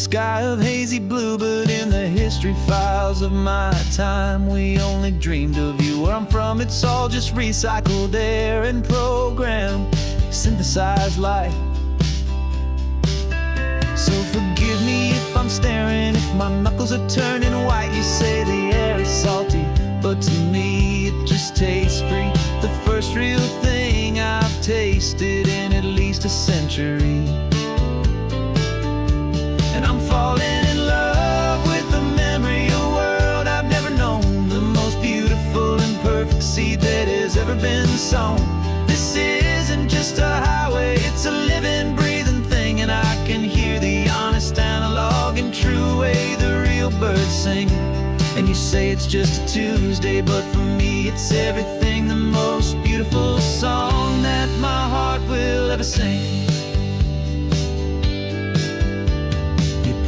sky of hazy blue, but in the history files of my time, we only dreamed of you. Where I'm from, it's all just recycled air and programmed, synthesized light. So forgive me if I'm staring, if my knuckles are turning white. You say the air is salty, but to me it just tastes free. The first real thing I've tasted in at least a century. And I'm falling in love with the memory of a world I've never known, the most beautiful and perfect seed that has ever been sown. This isn't just a highway, it's a living, breathing thing, and I can hear the honest, analog, and true way the real birds sing. And you say it's just a Tuesday, but for me it's everything, the most beautiful song that my heart will ever sing.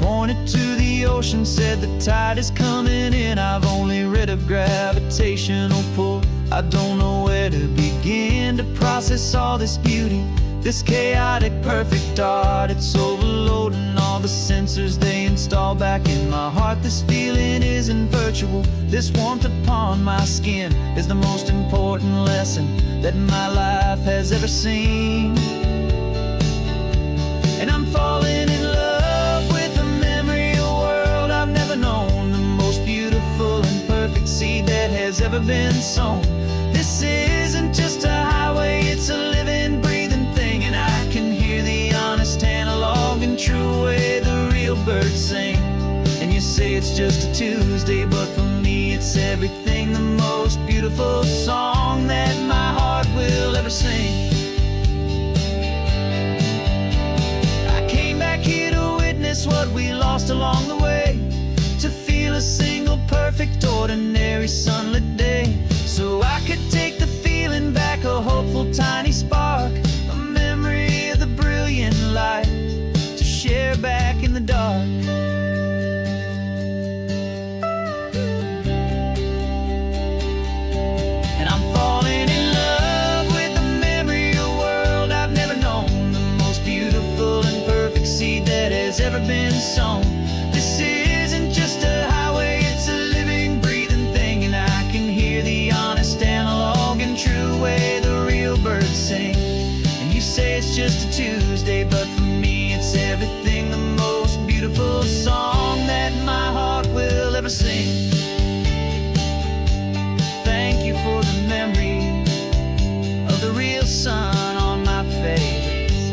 Pointed to the ocean, said the tide is coming in. I've only read of gravitational pull. I don't know where to begin to process all this beauty, this chaotic perfect art. It's overloading all the sensors they install back in my heart. This feeling isn't virtual, this warmth upon my skin is the most important lesson that my life has ever seen. And I'm falling in love with a memory of a world I've never known, the most beautiful and perfect seed that has ever been sown. This isn't just a highway, it's a living, breathing thing, and I can hear the honest, analog, and true way the real birds sing. And you say it's just a Tuesday, but for me it's everything, the most beautiful song that my heart will ever sing. What we lost along the way, to feel a single perfect ordinary sunlit day, so I could take the feeling back, a hopeful tiny spark, a memory of the brilliant light to share back in the dark. And I'm falling in love with the memory of a world I've never known, the most beautiful and perfect seed that has ever been sown. This isn't just a highway, it's a living, breathing thing, and I can hear the honest, analog, and true way the real birds sing. And you say it's just a Tuesday, but for me it's everything, the most beautiful song that my heart will ever sing. Thank you for the memory of the real sun on my face,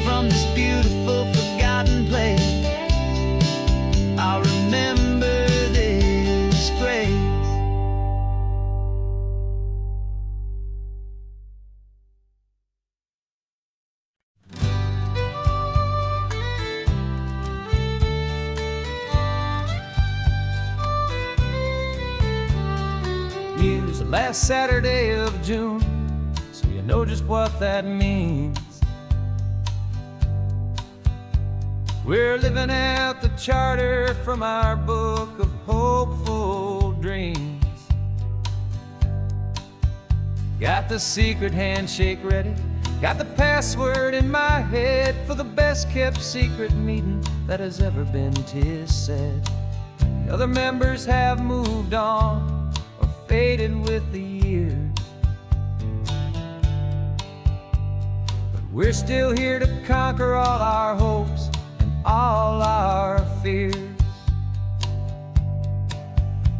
from this beautiful forgotten place. I'll remember this grace. News the last Saturday of June, so you know just what that means. We're living out the charter from our book of hopeful dreams. Got the secret handshake ready, got the password in my head for the best kept secret meeting that has ever been, 'tis said. The other members have moved on or faded with the years, but we're still here to conquer all our hopes, all our fears.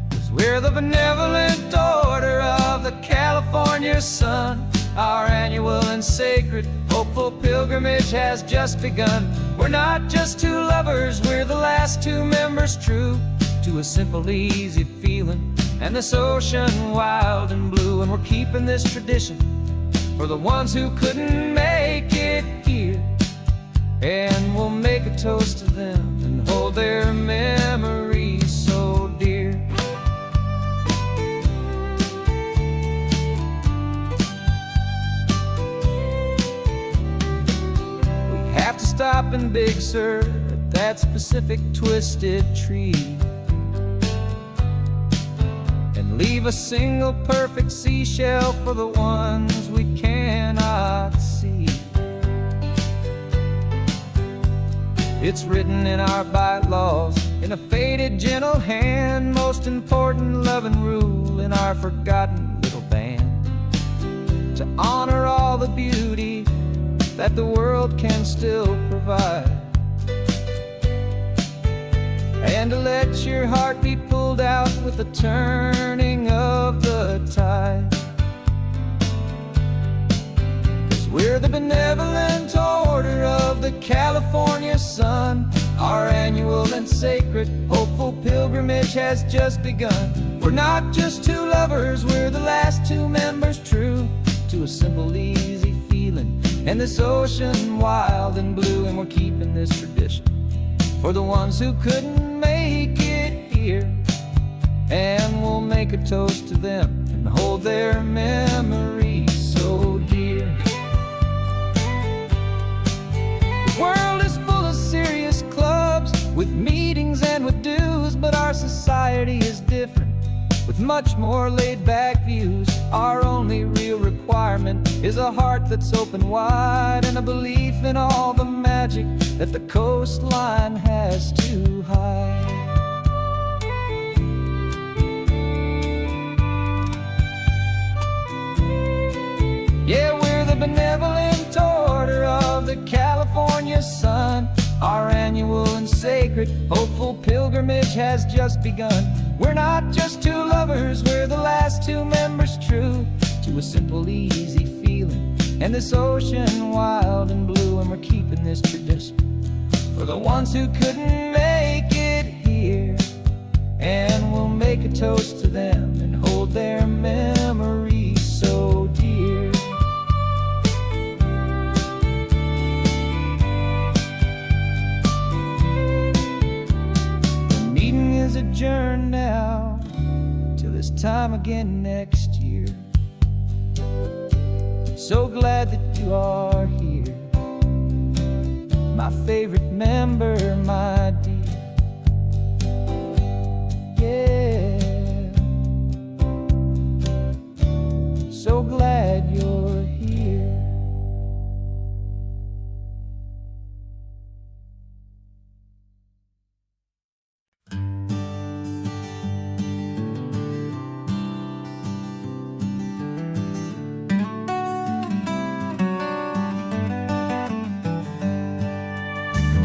'Cause we're the benevolent order of the California sun. Our annual and sacred hopeful pilgrimage has just begun. We're not just two lovers, we're the last two members true to a simple, easy feeling and this ocean wild and blue. And we're keeping this tradition for the ones who couldn't make it here, and we'll make a toast to them and hold their memories so dear. We have to stop in Big Sur at that specific twisted tree and leave a single perfect seashell for the ones we cannot see. It's written in our bylaws, in a faded gentle hand, most important loving rule in our forgotten little band, to honor all the beauty that the world can still provide, and to let your heart be pulled out with the turning of the tide. 'Cause we're the benevolent order of the California sun. Our annual and sacred, hopeful pilgrimage has just begun. We're not just two lovers, we're the last two members true to a simple, easy feeling, and this ocean wild and blue. And we're keeping this tradition for the ones who couldn't make it here, and we'll make a toast to them and hold their memories so dear. The world is full of serious clubs with meetings and with dues, but our society is different with much more laid-back views. Our only real requirement is a heart that's open wide, and a belief in all the magic that the coastline has to hide. Yeah, we're the benevolent order of the California sun. Our annual and sacred, hopeful pilgrimage has just begun. We're not just two lovers, we're the last two members true to a simple, easy feeling, and this ocean wild and blue. And we're keeping this tradition for the ones who couldn't make it here, and we'll make a toast to them and hold their memories so dear. The meeting is adjourned now till this time again next year. So glad that you are here, my favorite member, my dear. Yeah, so glad you're here.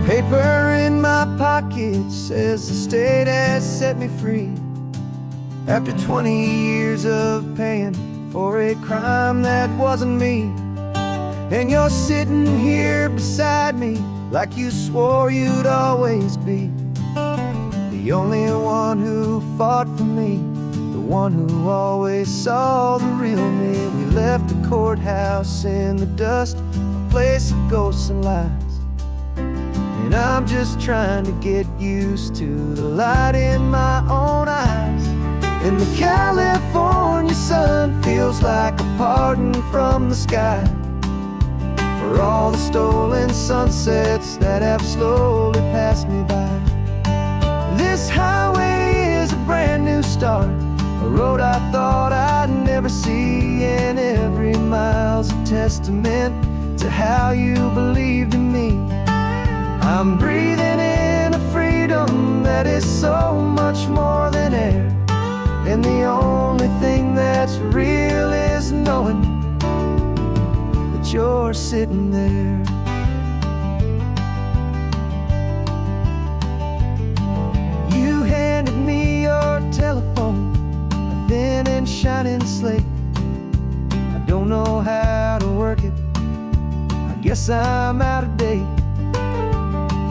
Paper in my pocket says the state has set me free after 20 years of paying for a crime that wasn't me. And you're sitting here beside me like you swore you'd always be the only one who fought for me, the one who always saw the real me. We left the courthouse in the dust, a place of ghosts and lies. And I'm just trying to get used to the light in my own eyes. And the California sun feels like a pardon from the sky for all the stolen sunsets that have slowly passed me by. This highway is a brand new start, a road I thought I'd never see, and every mile's a testament to how you believed in me. I'm breathing in a freedom that is so much more than air, and the only thing that's real is knowing that you're sitting there. You handed me your telephone, a thin and shining slate. I don't know how to work it, I guess I'm out of date.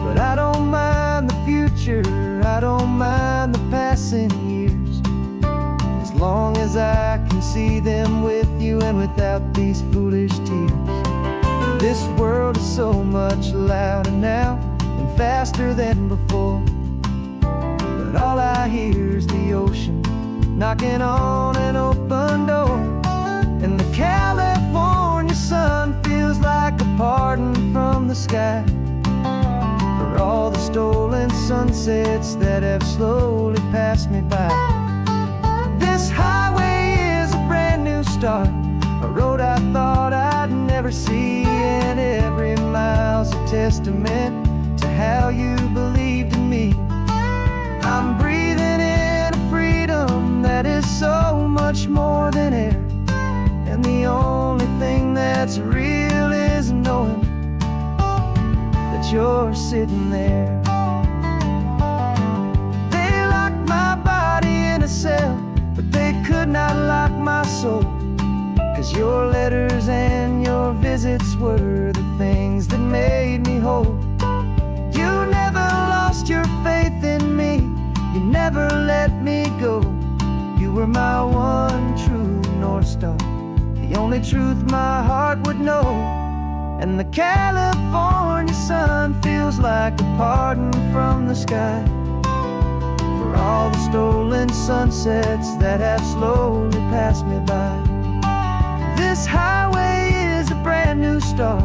But I don't mind the future, I don't mind the passing years, as long as I can see them with you and without these foolish tears. This world is so much louder now and faster than before, but all I hear is the ocean knocking on an open door. And the California sun feels like a pardon from the sky for all the stolen sunsets that have slowly passed me by. This highway is a brand new start, a road I thought I'd never see, and every mile's a testament to how you believed in me. I'm breathing in a freedom that is so much more than air, and the only thing that's real is knowing that you're sitting there. They locked my body in a cell, but they could not lock my soul, 'cause your letters and your visits were the things that made me whole. You never lost your faith in me, you never let me go. You were my one true North Star, the only truth my heart would know. And the California sun feels like a pardon from the sky for all the stolen sunsets that have slowly passed me by. This highway is a brand new start,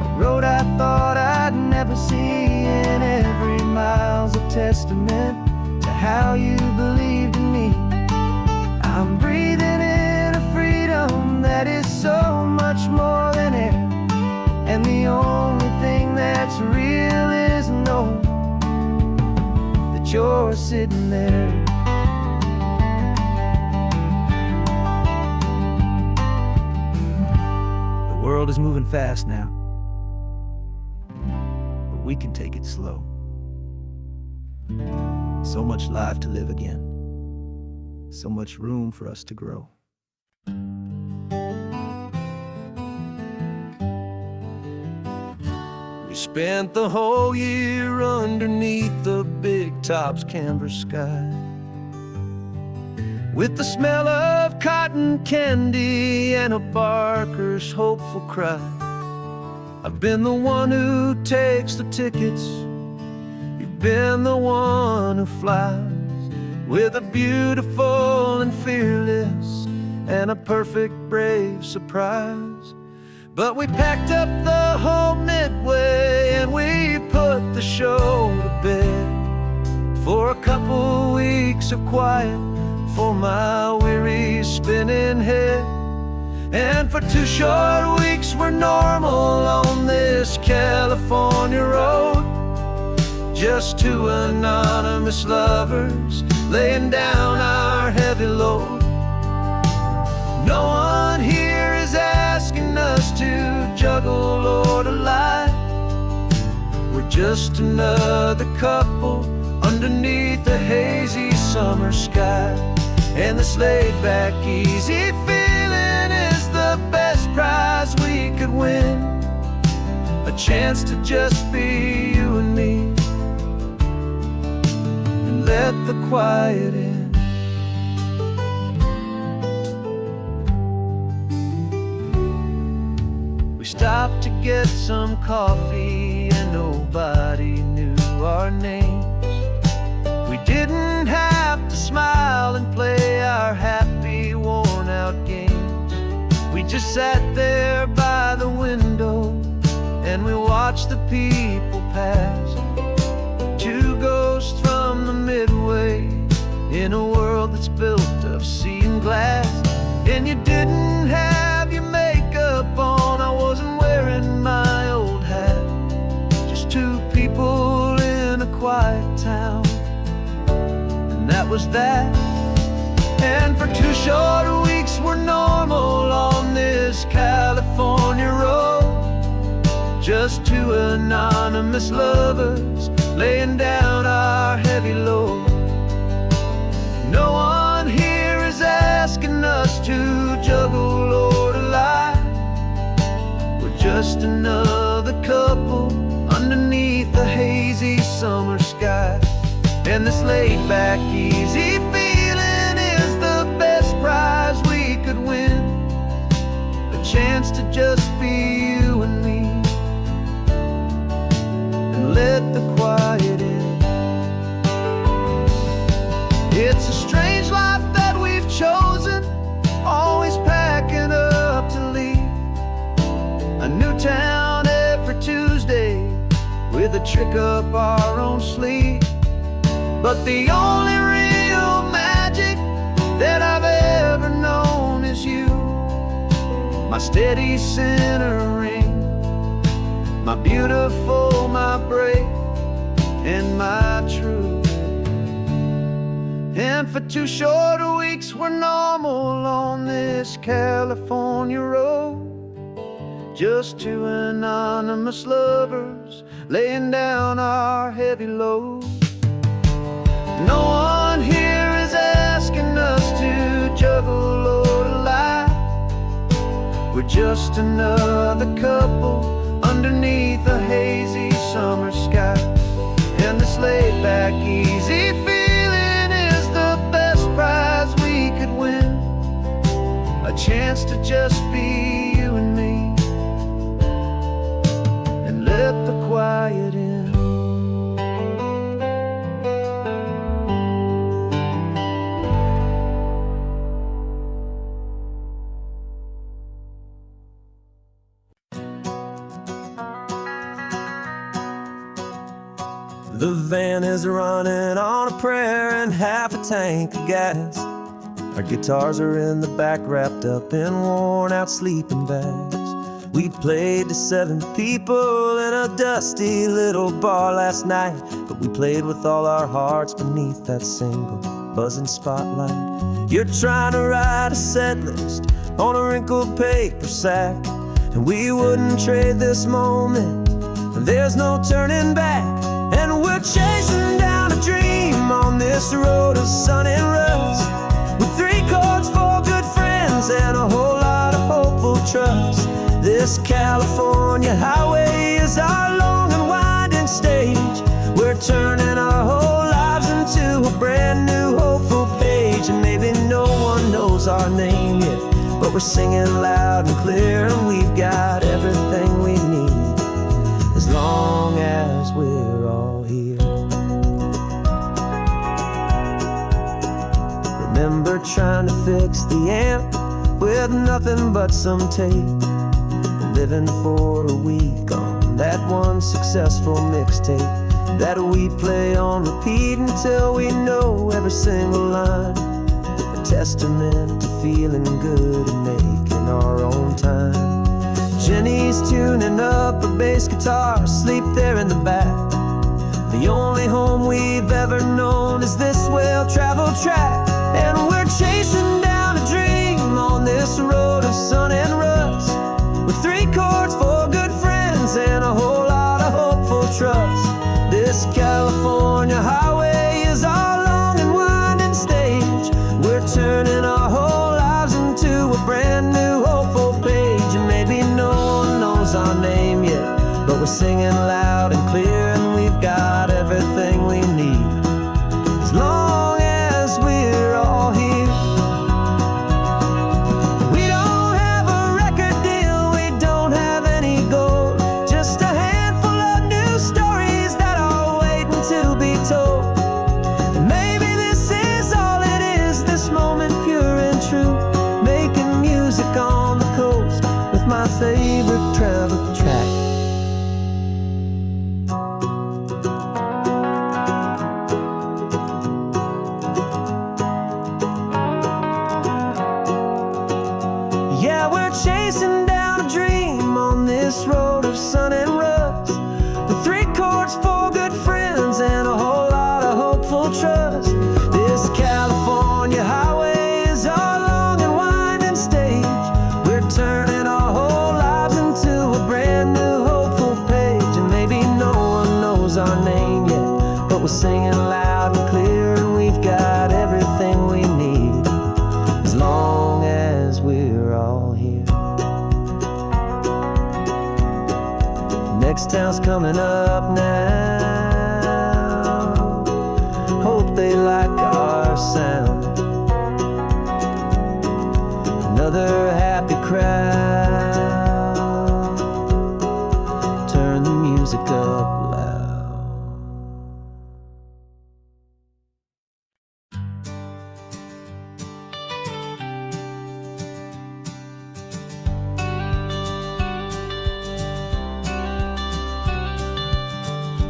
a road I thought I'd never see, and every mile's a testament to how you believed in me. I'm breathing in a freedom that is so much more than air, and the only thing that's real is knowing that you're sitting there. The world is moving fast now, but we can take it slow. So much life to live again, so much room for us to grow. We spent the whole year underneath the big top's canvas sky, with the smell of cotton candy and a barker's hopeful cry. I've been the one who takes the tickets, you've been the one who flies, with a beautiful and fearless and a perfect brave surprise. But we packed up the whole Midway and we put the show to bed for a couple weeks of quiet for my weary spinning head. And for 2 short weeks we're normal on this California road, just 2 anonymous lovers laying down our heavy load. No one here is asking us to juggle or to lie. We're just another couple underneath a hazy summer sky. And this laid-back, easy feeling is the best prize we could win, a chance to just be you and me, and let the quiet in. We stopped to get some coffee and nobody knew our names. We didn't have to smile and play our happy, worn-out games. We just sat there by the window and we watched the people pass. 2 ghosts from the Midway in a world that's built of sea and glass. And you didn't have your makeup on, I wasn't wearing my old hat. Just 2 people in a quiet town, and that was that. And for 2 short weeks we're normal on this California road, just 2 anonymous lovers laying down our heavy load. No one here is asking us to juggle or to lie. We're just another couple underneath the hazy summer sky. And this laid-back, easy feeling is the best prize we could win, a chance to just be you and me, and let the quiet in. It's a strange life that we've chosen, always packing up to leave. A new town every Tuesday with a trick up our own sleeve. But the only real magic that I've ever known is you, my steady centering, my beautiful, my brave, and my truth. And for 2 short weeks we're normal on this California road, just 2 anonymous lovers laying down our heavy load. No one here is asking us to juggle or to lie. We're just another couple underneath a hazy summer sky. And this laid-back, easy feeling is the best prize we could win. A chance to just be you and me, and let the quiet in. The van is running on a prayer and half a tank of gas. Our guitars are in the back, wrapped up in worn-out sleeping bags. We played to 7 people in a dusty little bar last night, but we played with all our hearts beneath that single buzzing spotlight. You're trying to write a set list on a wrinkled paper sack, and we wouldn't trade this moment. There's no turning back. And we're chasing down a dream on this road of sun and rust, with 3 chords, 4 good friends, and a whole lot of hopeful trust. This California highway is our long and winding stage. We're turning our whole lives into a brand new hopeful page. And maybe no one knows our name yet, but we're singing loud and clear, and we've got everything we need, as long as we're all here. Remember trying to fix the amp with nothing but some tape, living for a week on that one successful mixtape that we play on repeat until we know every single line. A testament to feeling good and making our own time. Jenny's tuning up her bass guitar, asleep there in the back. The only home we've ever known is this well-traveled track. And we're chasing down a dream on this road of sun and rust, with 3 chords, 4 good friends, and a whole lot of hopeful trust. This California highway is our long and winding stage. We're turning our whole lives into a brand new hopeful page. And maybe no one knows our name yet, but we're singing loud and clear, and we've got everything we need, as long as we're all here. We don't have a record deal, we don't have any gold, just a handful of new stories that are waiting to be told. And maybe this is all it is, this moment pure and true, making music on the coast with my favorite travel track. Yeah, we're chasing down a dream on this road of sun and rust, with 3 chords, 4 good friends, and a whole lot of hopeful trust. This California highway is our long and winding stage. We're turning our whole lives into a brand new hopeful page. And maybe no one knows our name yet, but we're singing loud and clear, and we've got everything we need, as long as we're all here. Next town's coming up now, hope they like our sound. Another happy crowd, turn the music up loud.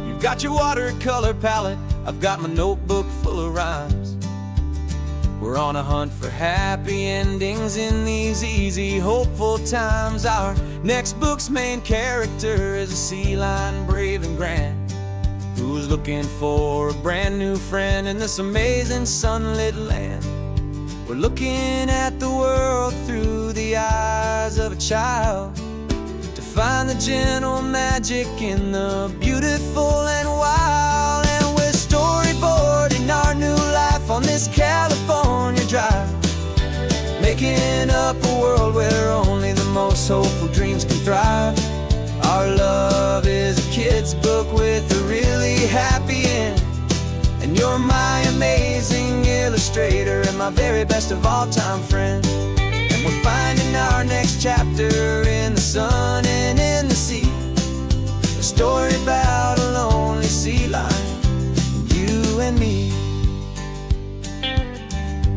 You've got your watercolor palette, I've got my notebook full of rhymes. We're on a hunt for happy endings in these easy, hopeful times. Our next book's main character is a sea lion, brave and grand, who's looking for a brand new friend in this amazing sunlit land. We're looking at the world through the eyes of a child, to find the gentle magic in the beautiful and wild. And we're storyboarding our new life on this California drive, making up a world where only the most hopeful dreams can thrive. Our love is a kid's book with a really happy end, and you're my amazing illustrator and my very best of all time friend. And we're finding our next chapter in the sun and in the sea, a story about a lonely sea lion, you and me.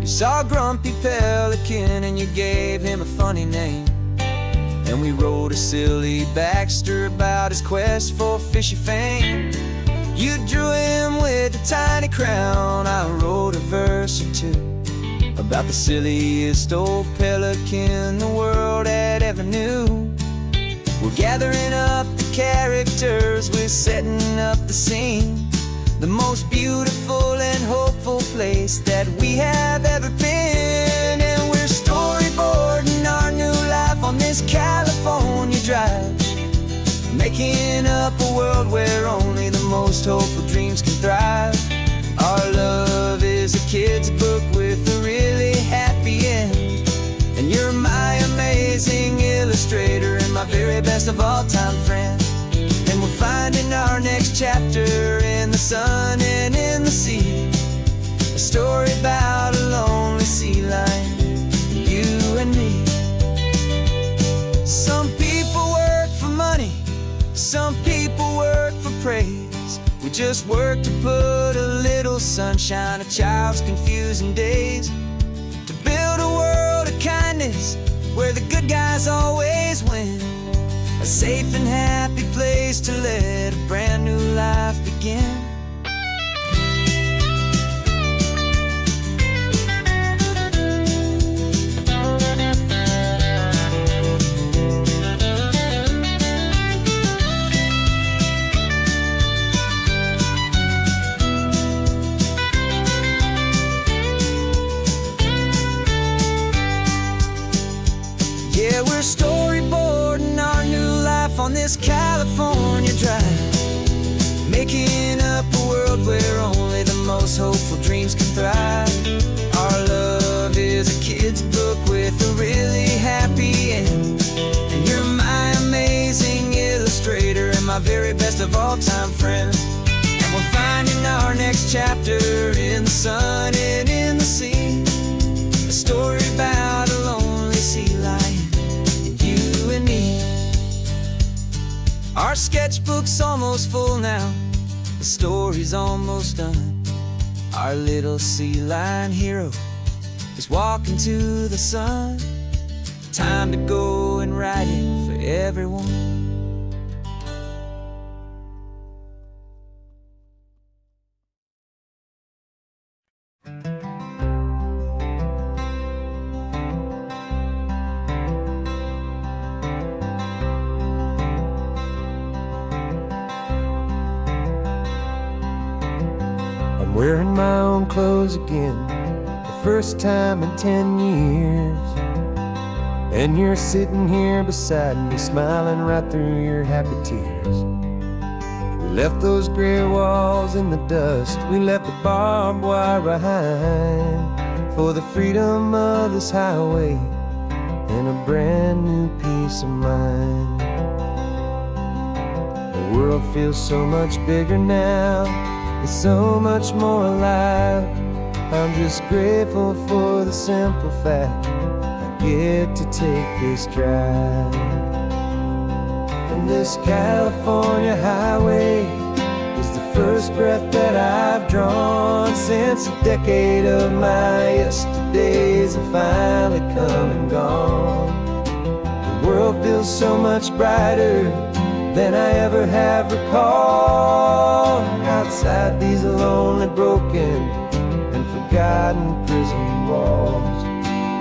You saw a grumpy pelican and you gave him a funny name, and we wrote a silly Baxter about his quest for fishy fame. You drew him with a tiny crown, I wrote a verse or two about the silliest old pelican the world had ever knew. We're gathering up the characters, we're setting up the scene, the most beautiful and hopeful place that we have ever been. And we're storyboarding our new life on this California drive, making up a world where only the most hopeful dreams can thrive. Our love is a kid's book with a really happy end, and you're my amazing illustrator and my very best of all time friend. And we're finding our next chapter in the sun and in the sea, a story about a lonely sea lion, you and me. Some people work for money, some people work for praise. We just work to put a little sunshine in a child's confusing days, to build a world of kindness where the good guys always win, a safe and happy place to let a brand new life begin. Yeah, we're storyboarding our new life on this California drive, making up a world where only the most hopeful dreams can thrive. Our love is a kid's book with a really happy end, and you're my amazing illustrator and my very best of all time friend. And we're finding our next chapter in the sun and in the sea, a story about a lonely sea lion, you and me. Our sketchbook's almost full now, the story's almost done. Our little sea lion hero is walking to the sun. Time to go and write it for everyone. I'm wearing my own clothes again, the first time in 10 years. And you're sitting here beside me, smiling right through your happy tears. We left those gray walls in the dust, we left the barbed wire behind, for the freedom of this highway and a brand new peace of mind. The world feels so much bigger now, it's so much more alive. I'm just grateful for the simple fact I get to take this drive. And this California highway is the first breath that I've drawn since a decade of my yesterdays have finally come and gone. The world feels so much brighter than I ever have recalled. Outside these lonely, broken, and forgotten prison walls,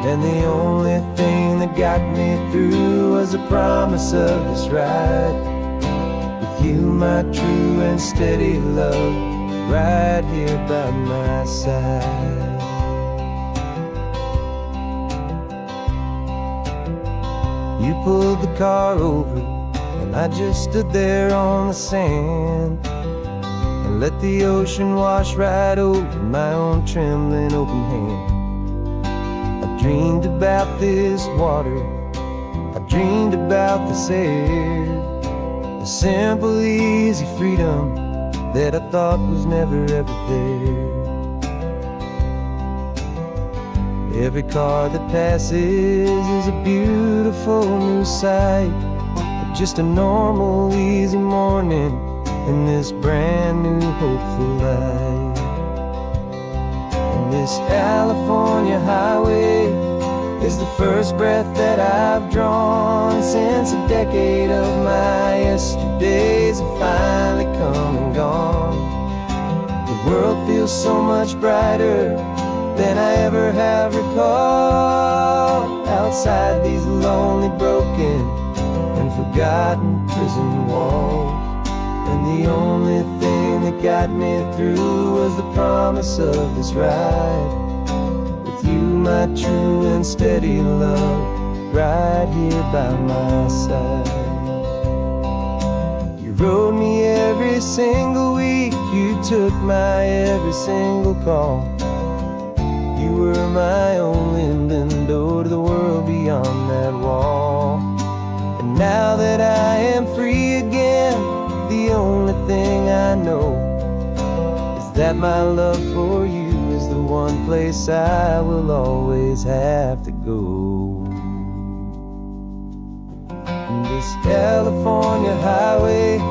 and the only thing that got me through was the promise of this ride with you, my true and steady love, right here by my side. You pulled the car over, and I just stood there on the sand and let the ocean wash right over my own trembling open hand. I dreamed about this water, I dreamed about this air, the simple, easy freedom that I thought was never ever there. Every car that passes is a beautiful new sight, but just a normal, easy morning in this brand new, hopeful life. And this California highway is the first breath that I've drawn since a decade of my yesterdays have finally come and gone. The world feels so much brighter than I ever have recalled, outside these lonely, broken, and forgotten prison walls. And the only thing that got me through was the promise of this ride with you, my true and steady love, right here by my side. You rode me every single week, you took my every single call. You were my only window to the world beyond that wall. And now that I am free again, the only thing I know is that my love for you is the one place I will always have to go. And this California highway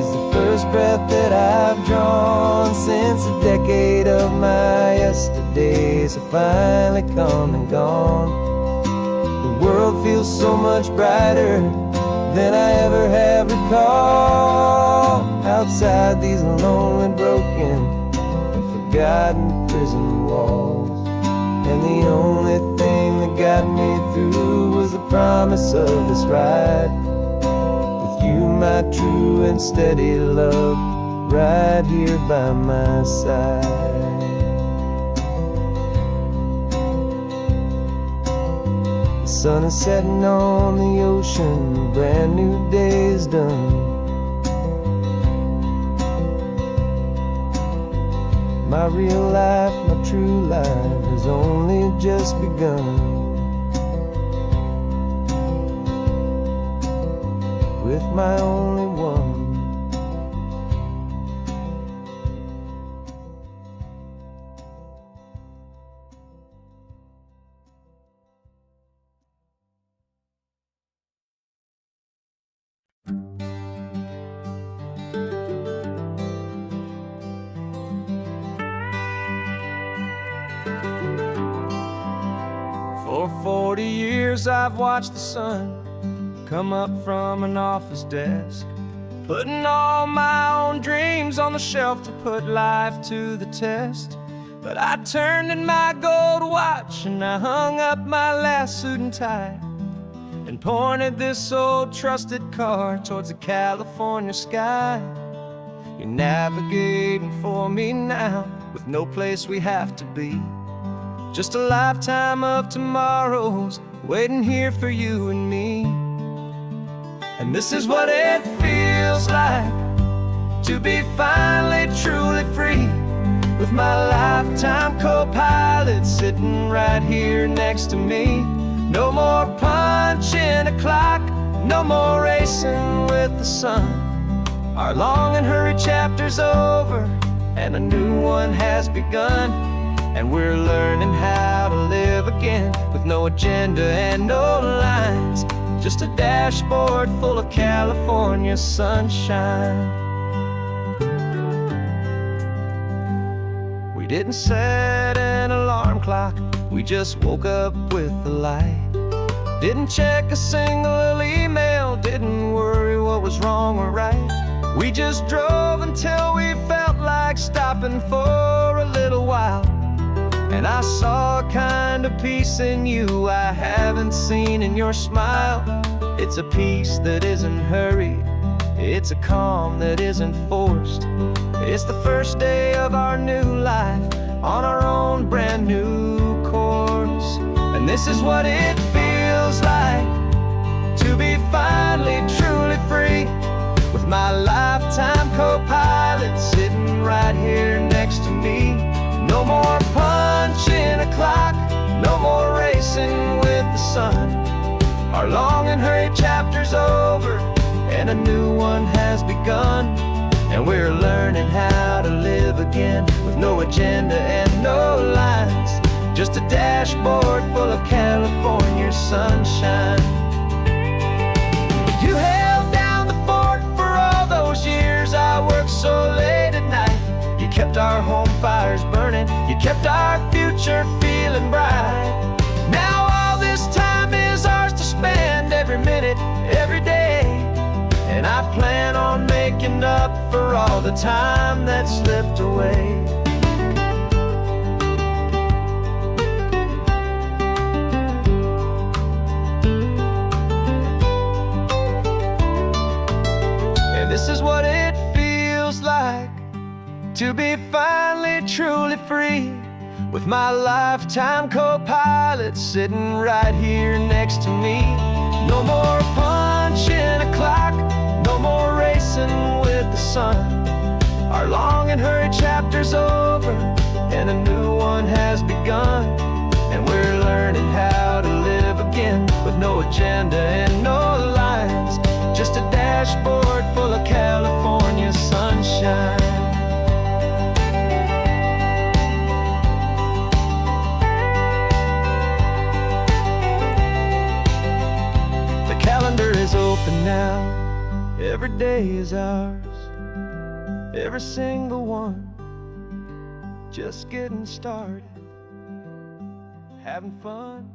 is the first breath that I've drawn since a decade of my yesterdays have finally come and gone. The world feels so much brighter than I ever have recalled, outside these lonely, broken, and forgotten prison walls. And the only thing that got me through was the promise of this ride with you, my true and steady love, right here by my side. The sun is setting on the ocean, a brand new day is done. My real life, my true life has only just begun. With my only one. For 40 years I've watched the sun come up from an office desk, putting all my own dreams on the shelf to put life to the test. But I turned in my gold watch and I hung up my last suit and tie and pointed this old trusted car towards the California sky. You're navigating for me now with no place we have to be, just a lifetime of tomorrows waiting here for you and me. And this is what it feels like to be finally truly free, with my lifetime co-pilot sitting right here next to me. No more punching a clock, no more racing with the sun. Our long and hurried chapter's over and a new one has begun. And we're learning how to live again with no agenda and no lines, just a dashboard full of California sunshine. We didn't set an alarm clock, we just woke up with the light. Didn't check a single email, didn't worry what was wrong or right. We just drove until we felt like stopping for a little while. And I saw a kind of peace in you I haven't seen in your smile. It's a peace that isn't hurried, It's a calm that isn't forced. It's the first day of our new life on our own brand new course. And this is what it feels like to be finally truly free, with my lifetime co-pilot sitting right here next to me. No more punching a clock, no more racing with the sun. Our long and hurried chapter's over, and a new one has begun. And we're learning how to live again, with no agenda and no lines, just a dashboard full of California sunshine. You held down the fort for all those years I worked so late at night. You kept our home fires burning, you kept our future feeling bright. Now all this time is ours to spend, every minute, every day. And I plan on making up for all the time that slipped away. And this is what it feels like to be finally truly free, with my lifetime co-pilot sitting right here next to me. No more punching a clock, no more racing with the sun. Our long and hurried chapter's over, and a new one has begun. And we're learning how to live again, with no agenda and no lines, just a dashboard full of California sunshine. The calendar is open now, every day is ours, every single one, just getting started, having fun.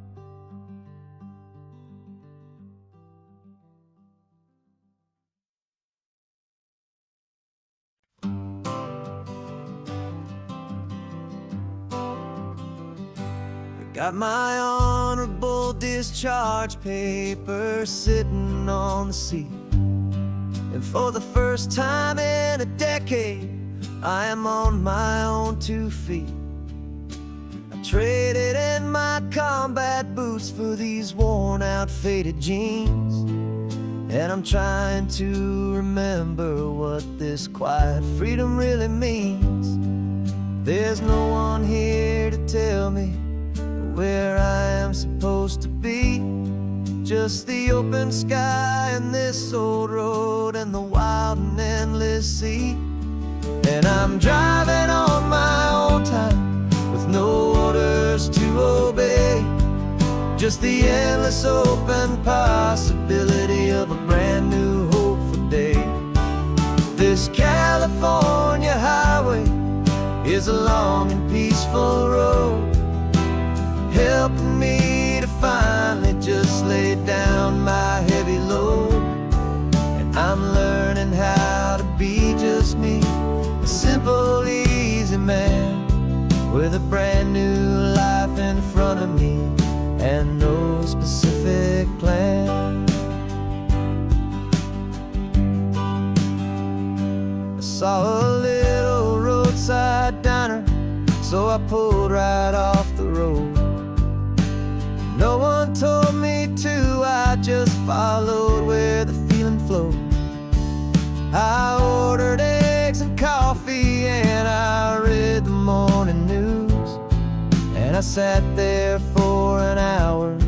Got my honorable discharge paper sitting on the seat, and for the first time in a decade, I am on my own 2 feet. I traded in my combat boots for these worn out faded jeans, and I'm trying to remember what this quiet freedom really means. There's no one here to tell me where I am supposed to be, just the open sky and this old road and the wild and endless sea. And I'm driving on my own time, with no orders to obey, just the endless open possibility of a brand new hopeful day. This California highway is a long and peaceful road, helping me to finally just lay down my heavy load. And I'm learning how to be just me, a simple, easy man, with a brand new life in front of me and no specific plan. I saw a little roadside diner, so I pulled right off the road. No one told me to, I just followed where the feeling flowed. I ordered eggs and coffee, and I read the morning news. And I sat there for an hour,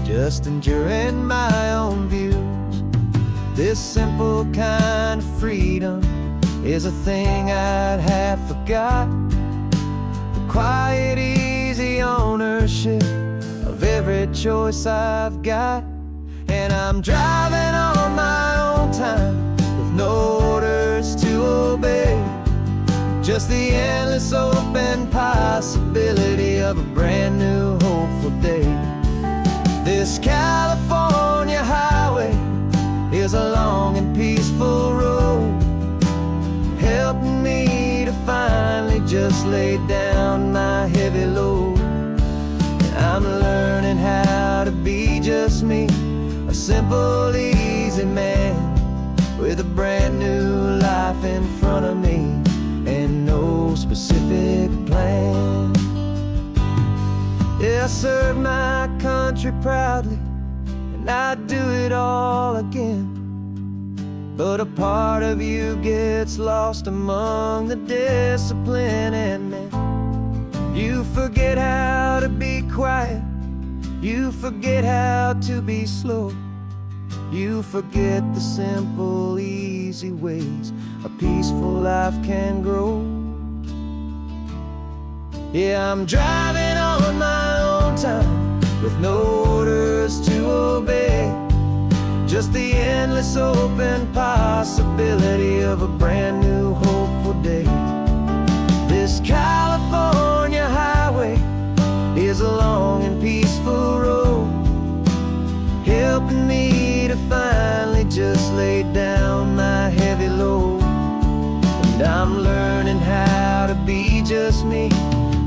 just enduring my own views. This simple kind of freedom is a thing I'd have forgot. The quiet, easy ownership of every choice I've got. And I'm driving on my own time, with no orders to obey, just the endless open possibility of a brand new hopeful day. This California highway is a long and peaceful road, helping me to finally just lay down my heavy load. I'm learning how to be just me, a simple, easy man, with a brand new life in front of me and no specific plan. Yeah, I serve my country proudly, and I'd do it all again. But a part of you gets lost among the discipline, and man, you forget how to be quiet, you forget how to be slow, you forget the simple, easy ways a peaceful life can grow. Yeah, I'm driving on my own time with no orders to obey, just the endless open possibility of a brand new hopeful day. This California highway is a long and peaceful road, helping me to finally just lay down my heavy load. And I'm learning how to be just me,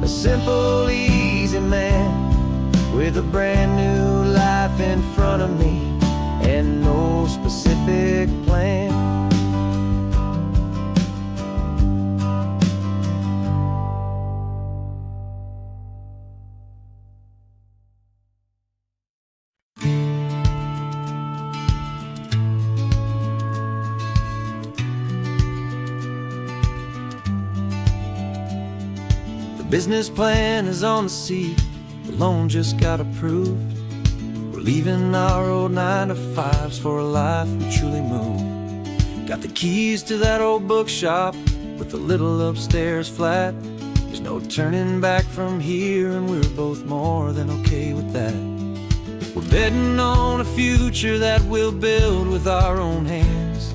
a simple, easy man with a brand new life in front of me and no specific plan. The business plan is on the seat, the loan just got approved. We're leaving our old 9-to-5s for a life we truly move. Got the keys to that old bookshop with the little upstairs flat. There's no turning back from here, and we're both more than okay with that. We're betting on a future that we'll build with our own hands,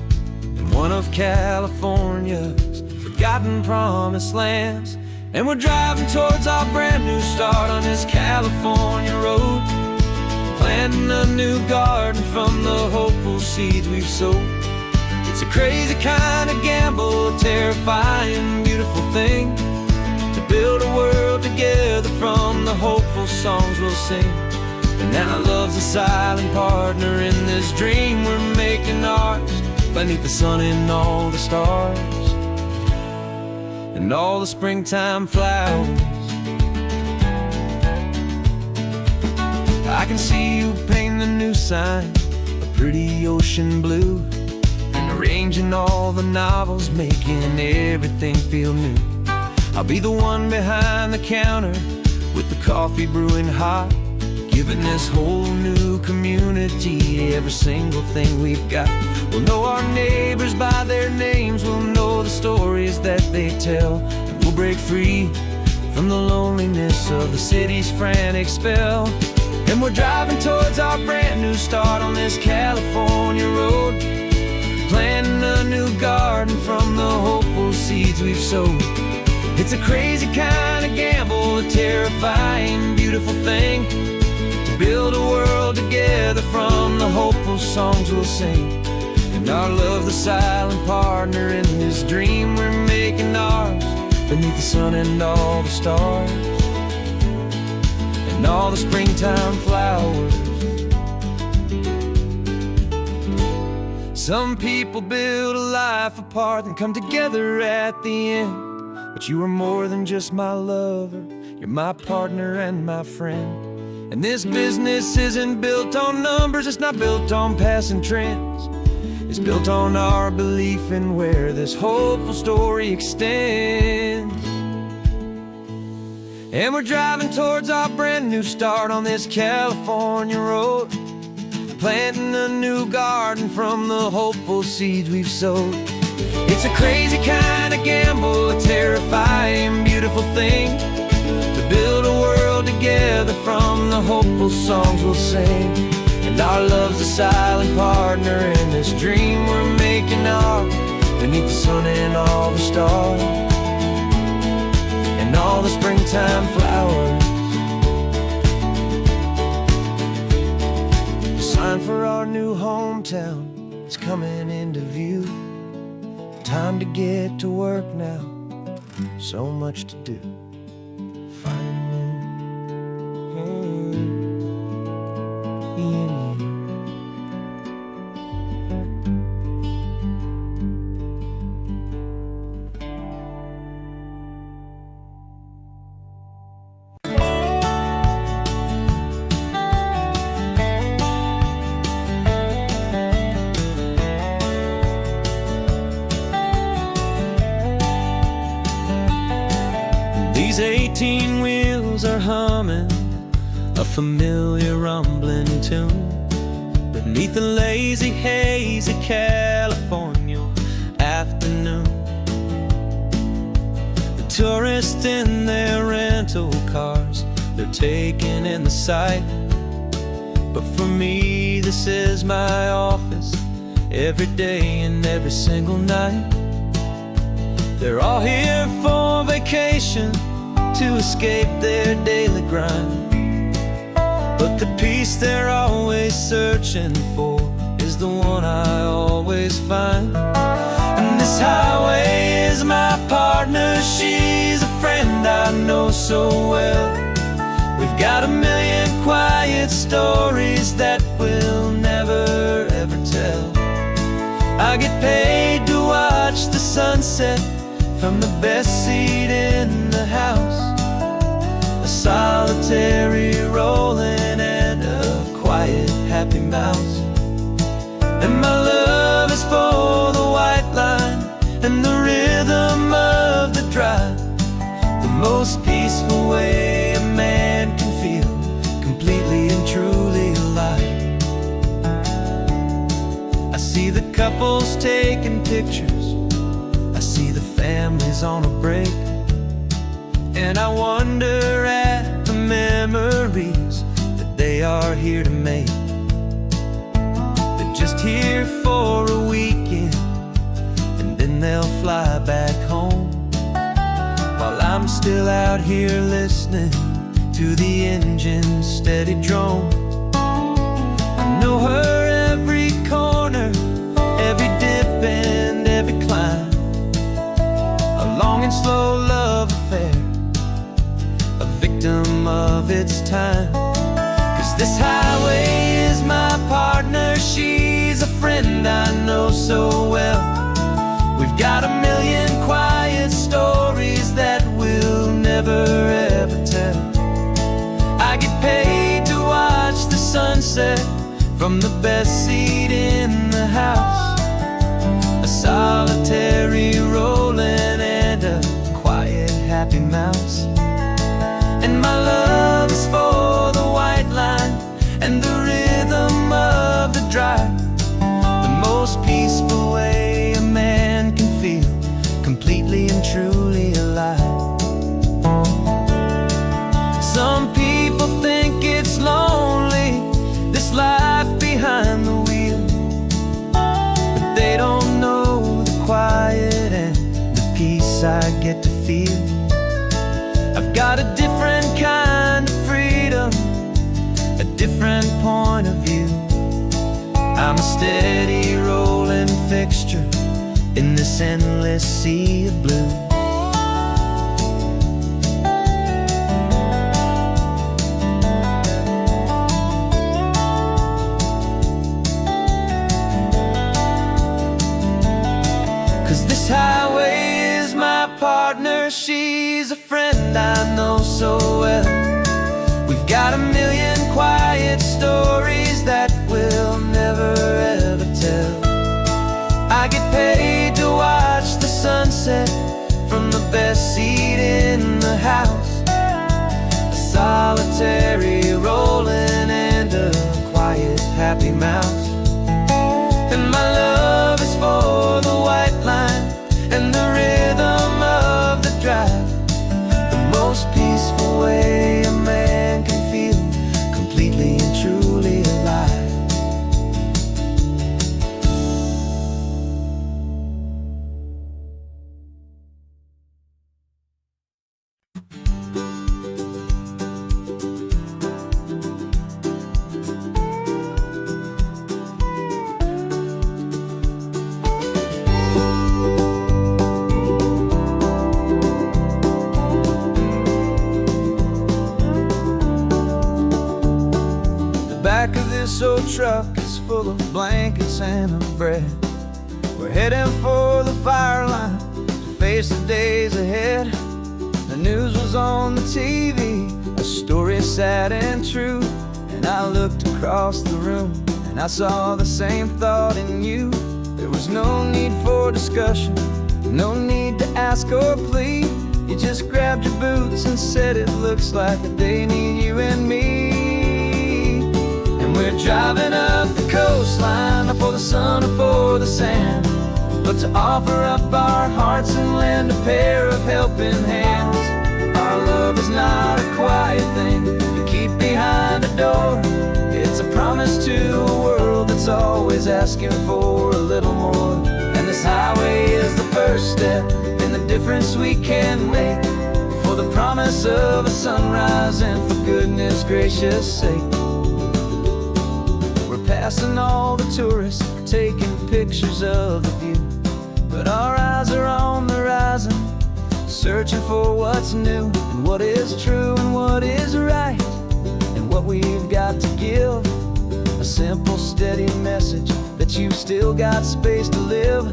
in one of California's forgotten promised lands. And we're driving towards our brand new start on this California road, planting a new garden from the hopeful seeds we've sowed. It's a crazy kind of gamble, a terrifying, beautiful thing, to build a world together from the hopeful songs we'll sing. And now love's a silent partner in this dream we're making ours, beneath the sun and all the stars and all the springtime flowers. I can see you painting the new sign a pretty ocean blue, and arranging all the novels, making everything feel new. I'll be the one behind the counter with the coffee brewing hot, giving this whole new community every single thing we've got. We'll know our neighbors by their names, we'll know the stories that they tell, and we'll break free from the loneliness of the city's frantic spell. And we're driving towards our brand new start on this California road, planting a new garden from the hopeful seeds we've sowed. It's a crazy kind of gamble, a terrifying, beautiful thing, to build a world together from the hopeful songs we'll sing. And our love, the silent partner in this dream we're making ours, beneath the sun and all the stars and all the springtime flowers. Some people build a life apart and come together at the end, but you are more than just my lover, you're my partner and my friend. And this business isn't built on numbers, it's not built on passing trends, it's built on our belief in where this hopeful story extends. And we're driving towards our brand new start on this California road, planting a new garden from the hopeful seeds we've sowed. It's a crazy kind of gamble, a terrifying, beautiful thing, to build a world together from the hopeful songs we'll sing. And our love's a silent partner in this dream we're making ours, beneath the sun and all the stars and all the springtime flowers. The sign for our new hometown is coming into view. Time to get to work now, so much to do. 18 wheels are humming a familiar rumbling tune beneath the lazy haze of California afternoon. The tourists in their rental cars, they're taking in the sight. But for me, this is my office, every day and every single night. They're all here for vacation, to escape their daily grind. But the peace they're always searching for is the one I always find. And this highway is my partner, she's a friend I know so well. We've got a million quiet stories that we'll never ever tell. I get paid to watch the sunset from the best seat in the house. A solitary rolling and a quiet happy mouse. And my love is for the white line and the rhythm of the drive. The most peaceful way a man can feel completely and truly alive. I see the couples taking pictures, I see the families on a break, and I wonder at the memories that they are here to make. They're just here for a weekend and then they'll fly back home, while I'm still out here listening to the engine's steady drone. I know her every corner, every dip and every climb. A long and slow love affair, a victim of its time. 'Cause this highway is my partner, she's a friend I know so well. We've got a million quiet stories that we'll never ever tell. I get paid to watch the sunset from the best seat in the house. A solitary rolling and a quiet happy mouse. And my love is for the white line and the rhythm of the drive. The most peaceful way a man can feel completely and truly alive. Some people think it's lonely, this life behind the wheel, but they don't know the quiet and the peace I get to feel. I've got a different kind of freedom, a different point of view. I'm a steady rolling fixture in this endless sea of blue. 'Cause this highway is my partner, she's a friend I know so well. We've got a million quiet stories that we'll never ever tell. I get paid to watch the sunset from the best seat in the house. A solitary rolling and a quiet happy mouse. And my love is for the white line and the rhythm of the drive. The most peaceful way a man can feel completely and truly alive. Back of this old truck is full of blankets and of bread. We're heading for the fire line to face the days ahead. The news was on the TV, a story sad and true. And I looked across the room and I saw the same thought in you. There was no need for discussion, no need to ask or plead. You just grabbed your boots and said it looks like they need you and me. And we're driving up the coastline, not for the sun or for the sand, but to offer up our hearts and lend a pair of helping hands. Our love is not a quiet thing you keep behind a door. It's a promise to a world that's always asking for a little more. And this highway is the first step in the difference we can make, for the promise of a sunrise and for goodness gracious sake. We're passing all the tourists, taking pictures of the view, but our eyes are on the horizon, searching for what's new and what is true and what is right, and what we've got to give. A simple, steady message that you've still got space to live,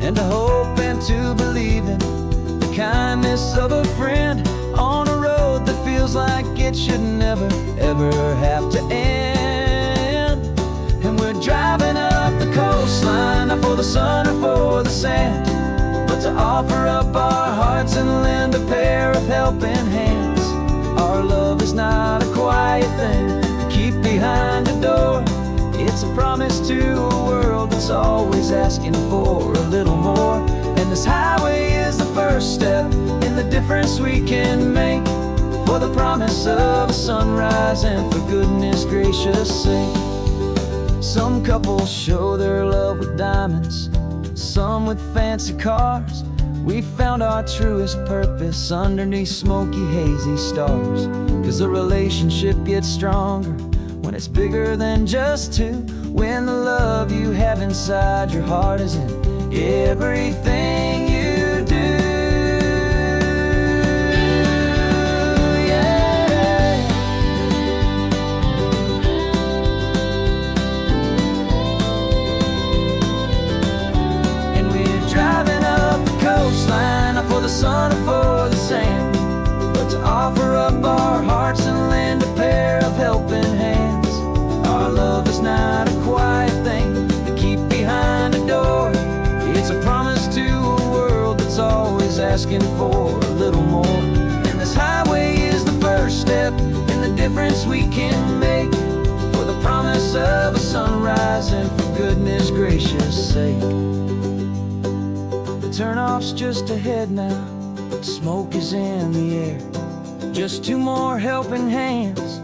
and to hope and to believe in the kindness of a friend on a road that feels like it should never, ever have to end. And we're driving up the coastline, not for the sun or for the sand, but to offer up our hearts and lend a pair of helping hands. Our love is not a quiet thing to keep behind a door. It's a promise to a world that's always asking for a little more. And this highway is the first step in the difference we can make, for the promise of a sunrise and for goodness gracious sake. Some couples show their love with diamonds, some with fancy cars. We found our truest purpose underneath smoky, hazy stars. 'Cause a relationship gets stronger when it's bigger than just two, when the love you have inside your heart is in everything you do. Yeah. And we're driving up the coastline, not for the sun or for the sand, but to offer up our hearts and lend a pair of helping hands. Our love is not a quiet thing to keep behind a door. It's a promise to a world that's always asking for a little more. And this highway is the first step in the difference we can make, for the promise of a sunrise and for goodness gracious sake. The turnoff's just ahead now, smoke is in the air. Just two more helping hands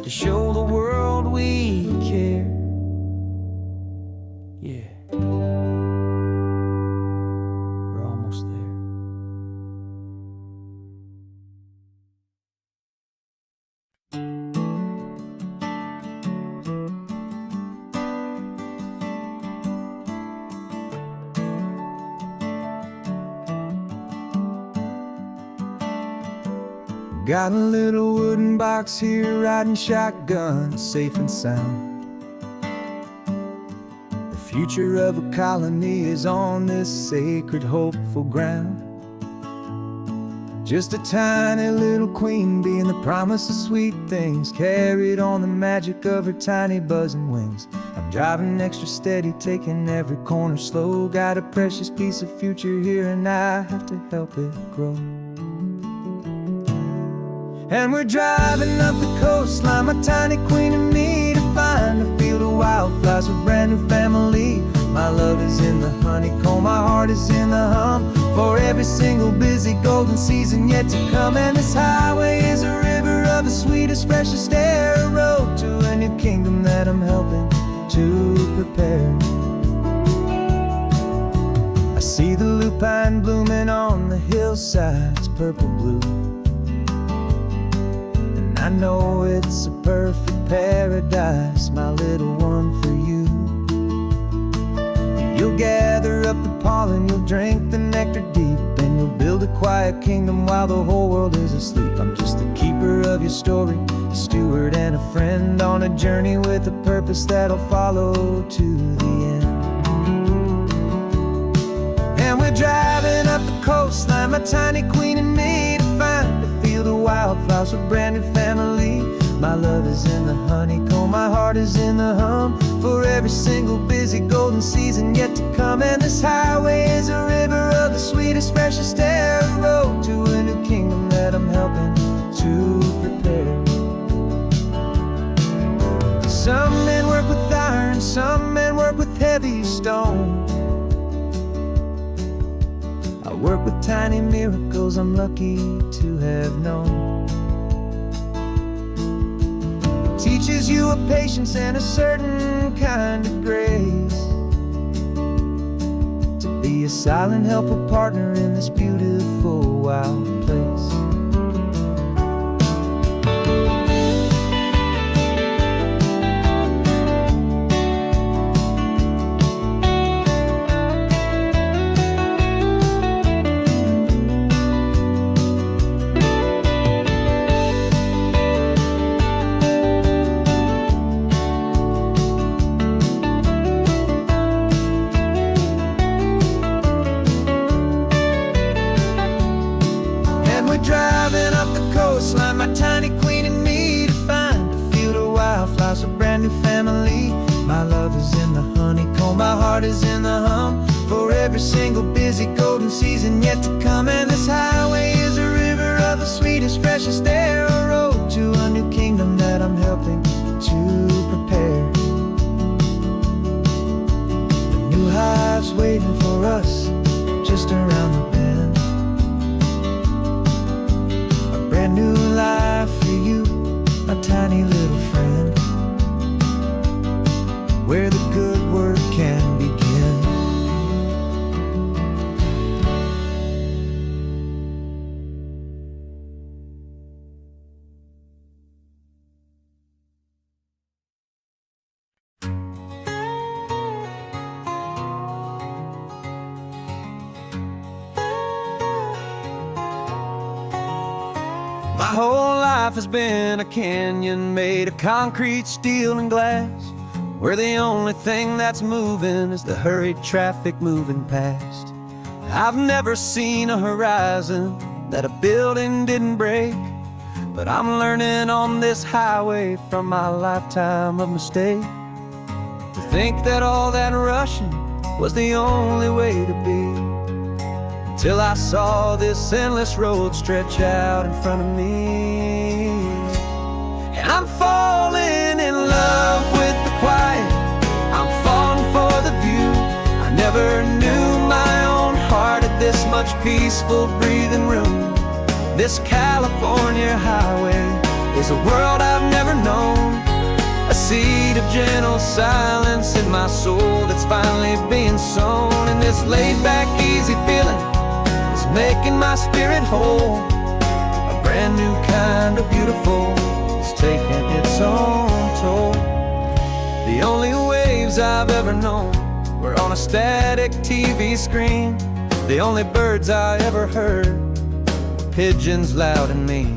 to show the world we care. Yeah, we're almost there. Got a little wooden box here, riding shotgun, safe and sound. The future of a colony is on this sacred, hopeful ground. Just a tiny little queen bee and the promise of sweet things, carried on the magic of her tiny buzzing wings. I'm driving extra steady, taking every corner slow. Got a precious piece of future here and I have to help it grow. And we're driving up the coastline, my tiny queen and me, to find a field of wildflowers with brand new family. My love is in the honeycomb, my heart is in the hum, for every single busy golden season yet to come. And this highway is a river of the sweetest, freshest air, a road to a new kingdom that I'm helping to prepare. I see the lupine blooming on the hillsides, purple blue, I know it's a perfect paradise, my little one, for you. You'll gather up the pollen, you'll drink the nectar deep, and you'll build a quiet kingdom while the whole world is asleep. I'm just the keeper of your story, a steward and a friend, on a journey with a purpose that'll follow to the end. And we're driving up the coastline, my tiny queen and me, to find a field of wildflowers with brand new family. My love is in the honeycomb, my heart is in the hum. For every single busy golden season yet to come. And this highway is a river of the sweetest, freshest air, a road to a new kingdom that I'm helping to prepare. Some men work with iron, some men work with heavy stone. I work with tiny miracles I'm lucky to have known. It teaches you a patience and a certain kind of grace, to be a silent, helpful partner in this beautiful, wild place. Driving up the coastline, my tiny queen and me, to find a field of wildflowers, a brand new family. My love is in the honeycomb, my heart is in the hum. For every single busy golden season yet to come. And this highway is a river of the sweetest, freshest air, a road to a new kingdom that I'm helping to prepare. The new hive's waiting for us just around the bend. Brand new life for you, my tiny little friend, where the good work can begin. My whole life has been a canyon made of concrete, steel, and glass, where the only thing that's moving is the hurried traffic moving past. I've never seen a horizon that a building didn't break, but I'm learning on this highway from my lifetime of mistakes, to think that all that rushing was the only way to be. Till I saw this endless road stretch out in front of me. And I'm falling in love with the quiet, I'm falling for the view. I never knew my own heart had this much peaceful breathing room. This California highway is a world I've never known, a seed of gentle silence in my soul that's finally being sown. And this laid-back, easy feeling making my spirit whole, a brand new kind of beautiful is taking its own toll. The only waves I've ever known were on a static TV screen. The only birds I ever heard were pigeons loud and mean.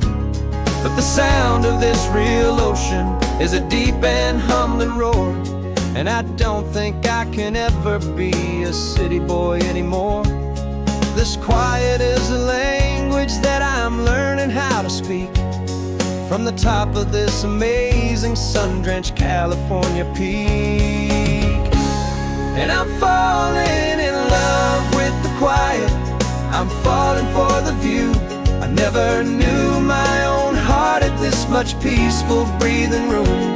But the sound of this real ocean is a deep and humbling roar, and I don't think I can ever be a city boy anymore. This quiet is a language that I'm learning how to speak, from the top of this amazing sun-drenched California peak. And I'm falling in love with the quiet, I'm falling for the view. I never knew my own heart had this much peaceful breathing room.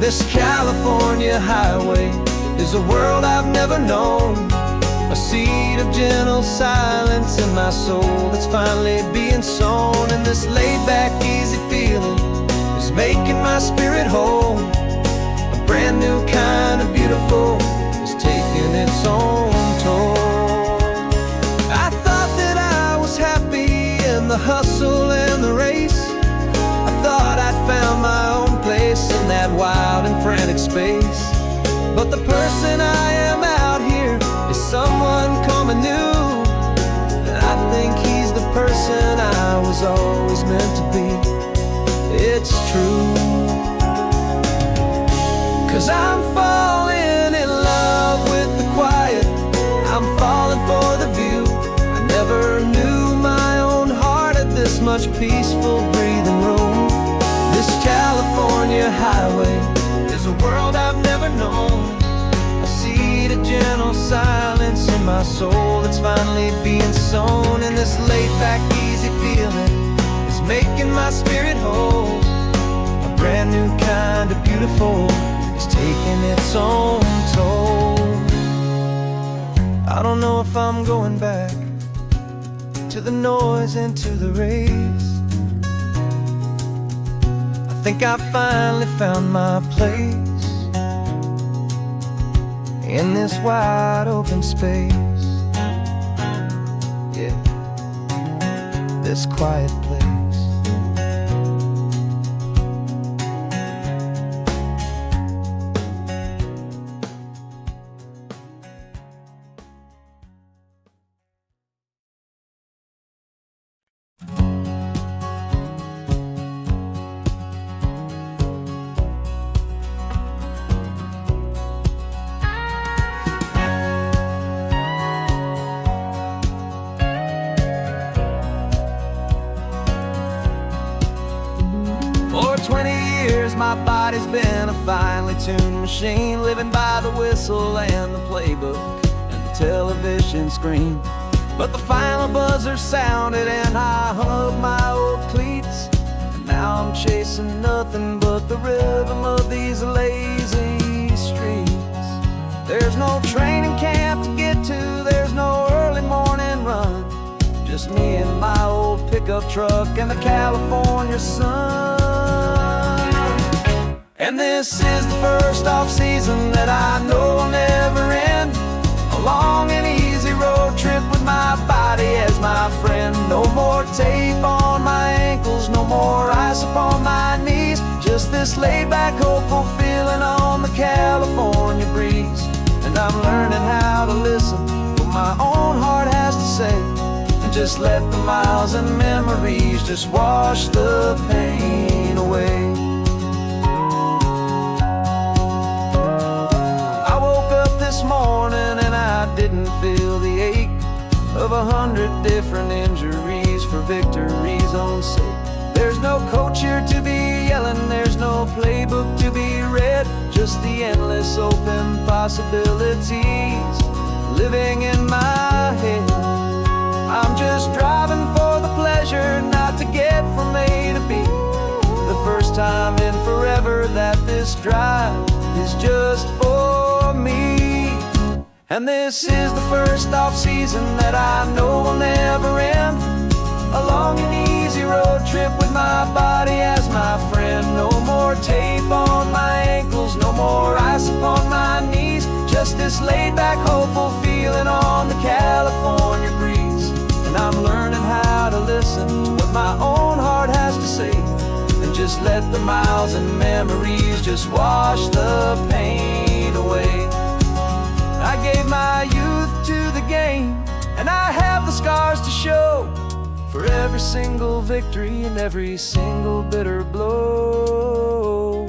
This California highway is a world I've never known, a seed of gentle silence in my soul that's finally being sown. And this laid-back, easy feeling is making my spirit whole, a brand new kind of beautiful is taking its own toll. I thought that I was happy in the hustle and the race, I thought I'd found my own place in that wild and frantic space. But the person I am out here is someone coming new, and I think he's the person I was always meant to be. It's true, 'cause I'm falling in love with the quiet, I'm falling for the view. I never knew my own heart had this much peaceful breathing room. This California a highway. There's a world I've never known, a seed of gentle silence in my soul that's finally being sown. And this laid-back, easy feeling is making my spirit whole. A brand new kind of beautiful is taking its own toll. I don't know if I'm going back to the noise and to the race. I think I finally found my place in this wide open space. Yeah, this quiet place. For 20 years my body's been a finely tuned machine, living by the whistle and the playbook and the television screen. But the final buzzer sounded and I hung up my old cleats, and now I'm chasing nothing but the rhythm of these lazy streets. There's no training camp to get to, there's no early morning run, just me and my old pickup truck and the California sun. And this is the first off-season that I know will never end, a long and easy road trip with my body as my friend. No more tape on my ankles, no more ice upon my knees, just this laid-back, hopeful feeling on the California breeze. And I'm learning how to listen to what my own heart has to say, and just let the miles and memories just wash the pain away. I woke up this morning and I didn't feel the ache of 100 different injuries for victory's own sake. There's no coach here to be yelling, there's no playbook to be read, just the endless open possibilities living in my head. I'm just driving for the pleasure, not to get from A to B. The first time in forever that this drive is just for me. And this is the first off-season that I know will never end, a long and easy road trip with my body as my friend. No more tape on my ankles, no more ice upon my knees, just this laid-back, hopeful feeling on the California breeze. And I'm learning how to listen to what my own heart has to say, and just let the miles and memories just wash the pain away. I gave my youth to the game, and I have the scars to show for every single victory and every single bitter blow.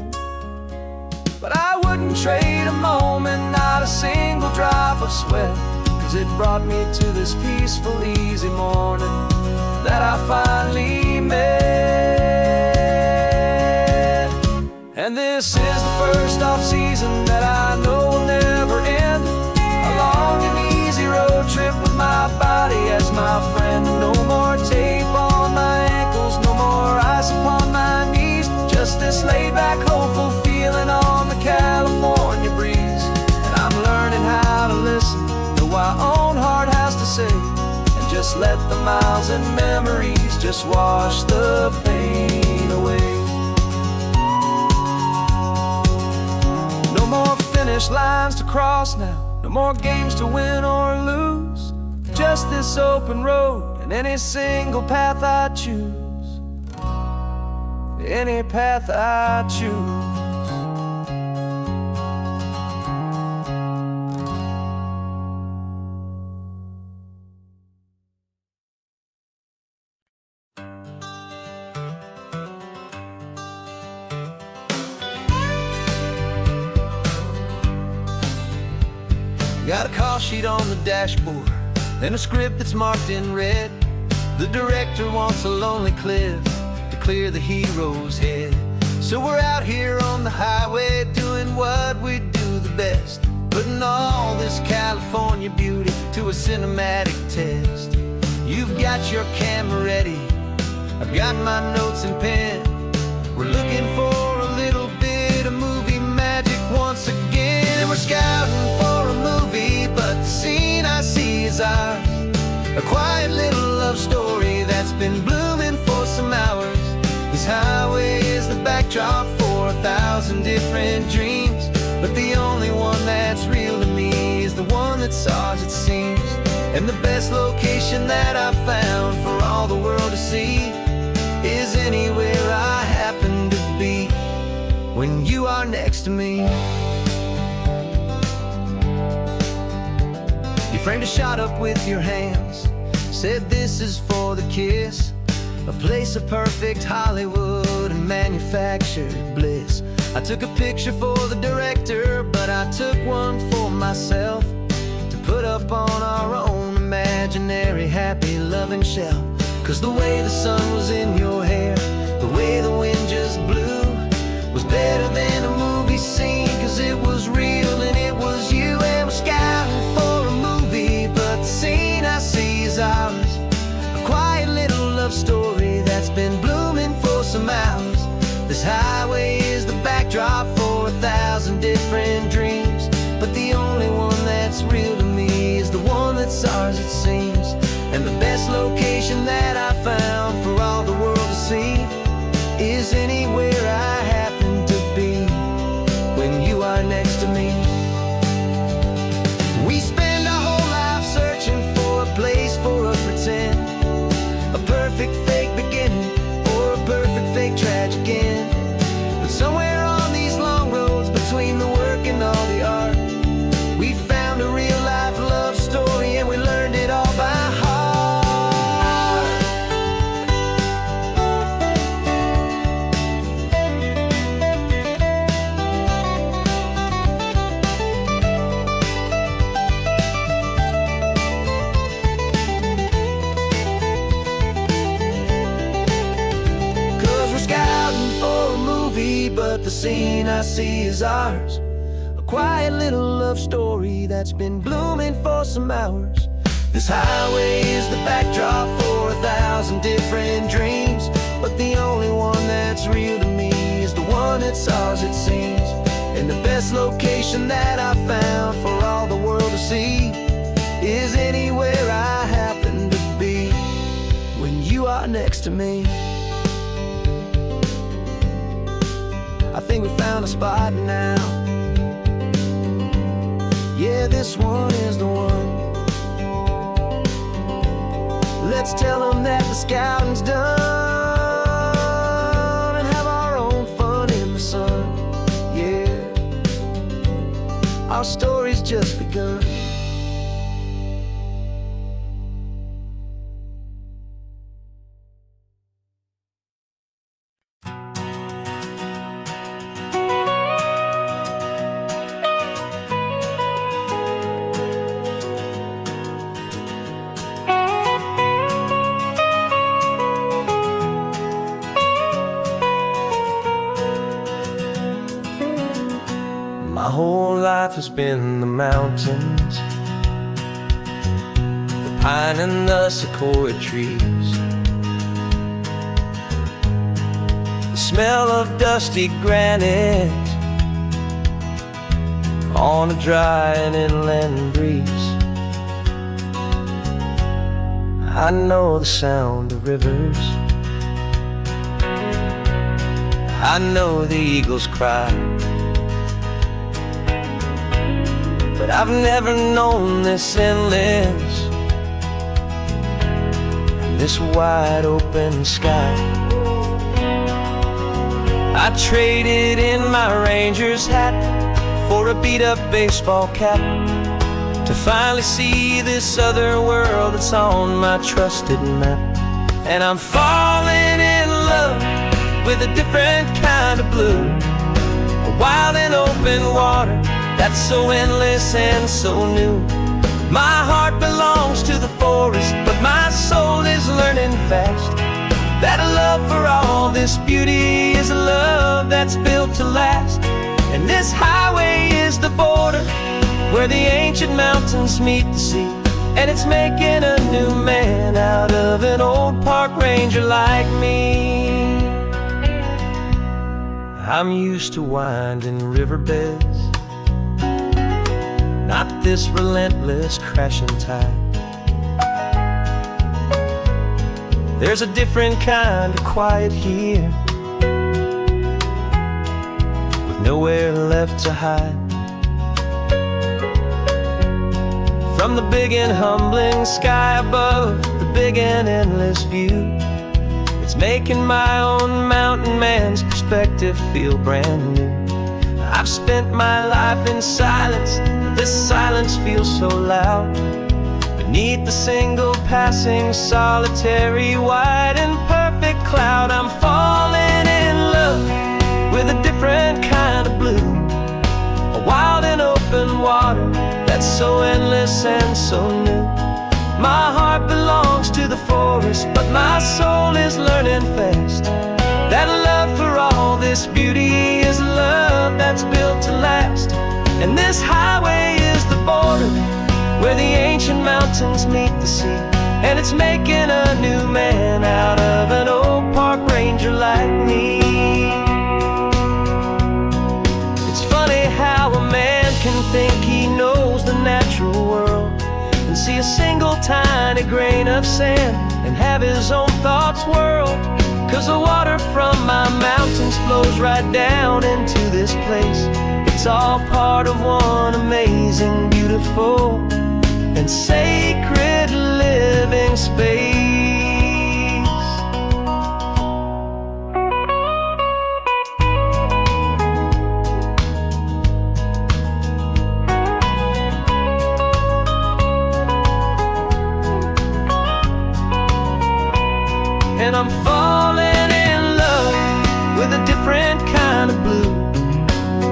But I wouldn't trade a moment, not a single drop of sweat, 'cause it brought me to this peaceful, easy morning that I finally met. And this is the first off-season that I know will never end, a long and easy road trip with my body as my friend. No more tape on my ankles, no more ice upon my knees, just this laid-back, hopeful feeling on the California breeze. And I'm learning how to listen to what my own heart has to say, and just let the miles and memories just wash the pain away. No more finish lines to cross now, no more games to win or lose, just this open road and any single path I choose, any path I choose. Got a call sheet on the dashboard and a script that's marked in red. The director wants a lonely cliff to clear the hero's head. So we're out here on the highway doing what we do the best, putting all this California beauty to a cinematic test. You've got your camera ready, I've got my notes and pen. We're looking for a little bit of movie magic once again. And we're scouting for a movie, but the scene I see is ours. A quiet little love story that's been blooming for some hours. This highway is the backdrop for 1,000 different dreams, but the only one that's real to me is the one that's ours, it seems. And the best location that I've found for all the world to see is anywhere I happen to be when you are next to me. You framed a shot up with your hands, said this is for the kiss, a place of perfect Hollywood and manufactured bliss. I took a picture for the director, but I took one for myself to put up on our own imaginary happy loving shelf. 'Cause the way the sun was in your hair, the way the wind just blew, was better than a movie scene, 'cause it was real and it was you. And we're scouting for a movie, but the scene I see is ours. A quiet little love story that's been blooming for some hours. This highway is the backdrop for 1,000 different dreams, but the only one that's real to me is the one that's ours, it seems. And the best location that I found for all the world to see is anywhere I happen to be when you are next to me. We spend our whole life searching for a place for a pretend, a perfect fake beginning or a perfect fake tragic end. But somewhere on these long roads between the work and all the art, we found a real life love story, and we learned it all by heart. 'Cause we're scouting for a movie, but the scene I see is ours. A quiet little love story that's been blooming for some hours. This highway is the backdrop for 1,000 different dreams, but the only one that's real to me is the one that's ours, it seems. And the best location that I found for all the world to see is anywhere I happen to be when you are next to me. I think we found a spot now. Yeah, this one is the one. Let's tell them that the scouting's done and have our own fun in the sun. Yeah, our story's just begun. My whole life has been the mountains, the pine and the sequoia trees, the smell of dusty granite on a dry and inland breeze. I know the sound of rivers, I know the eagles cry, but I've never known this endless and this wide open sky. I traded in my ranger's hat for a beat-up baseball cap to finally see this other world that's on my trusted map. And I'm falling in love with a different kind of blue, a wild and open water that's so endless and so new. My heart belongs to the forest, but my soul is learning fast That a love for all this beauty is a love that's built to last. And this highway is the border where the ancient mountains meet the sea. And it's making a new man out of an old park ranger like me. I'm used to winding riverbeds, not this relentless crashing tide. There's a different kind of quiet here, with nowhere left to hide. From the big and humbling sky above, the big and endless view, it's making my own mountain man's perspective feel brand new. I've spent my life in silence, this silence feels so loud. Beneath the single passing solitary white and perfect cloud, I'm falling in love with a different kind of blue, a wild and open water that's so endless and so new. My heart belongs to the forest, but my soul is learning fast that love for all this beauty is a love that's built to last. And this highway is the border where the ancient mountains meet the sea. And it's making a new man out of an old park ranger like me. It's funny how a man can think he knows the natural world and see a single tiny grain of sand and have his own thoughts whirl. 'Cause the water from my mountains flows right down into this place. It's all part of one amazing, beautiful, and sacred living space. And I'm falling in love with a different kind of blue,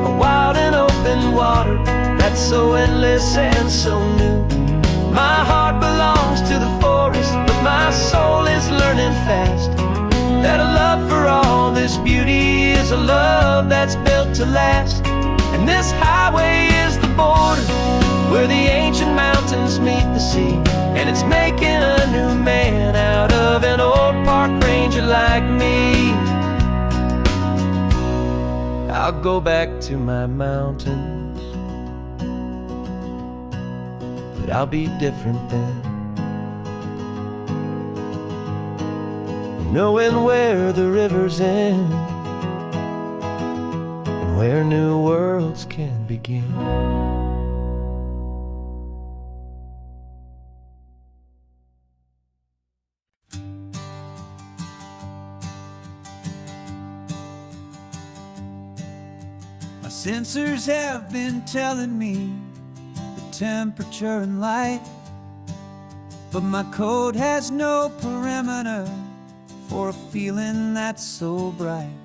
a wild and open water that's so endless and so new. My heart belongs to the forest, but my soul is learning fast that a love for all this beauty is a love that's built to last. And this highway is the border where the ancient mountains meet the sea. And it's making a new man out of an old park ranger like me. I'll go back to my mountains, but I'll be different then, knowing where the rivers end and where new worlds can begin. My sensors have been telling me the temperature and light, but my code has no parameter for a feeling that's so bright.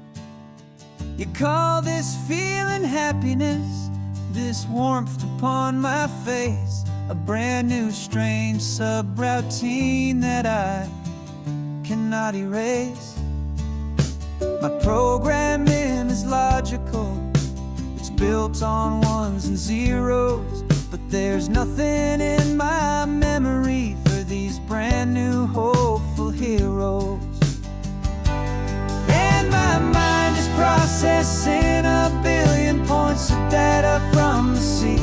You call this feeling happiness, this warmth upon my face, a brand new strange subroutine that I cannot erase. My programming is logical, it's built on ones and zeros, but there's nothing in my memory for these brand new hopeful heroes. And my mind is processing a billion points of data from the sea,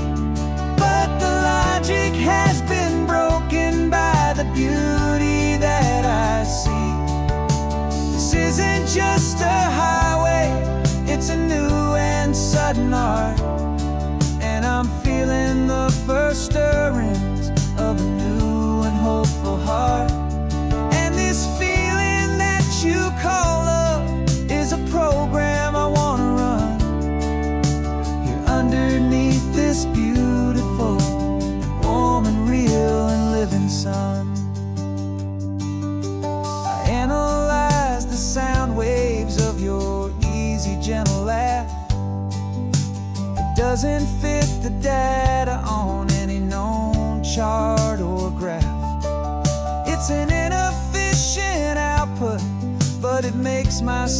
but the logic has been broken by the beauty that I see. This isn't just a highway, it's a new and sudden art, and I'm feeling the first stirrings of a new and hopeful heart. And this feeling that you call love is a program I wanna run here underneath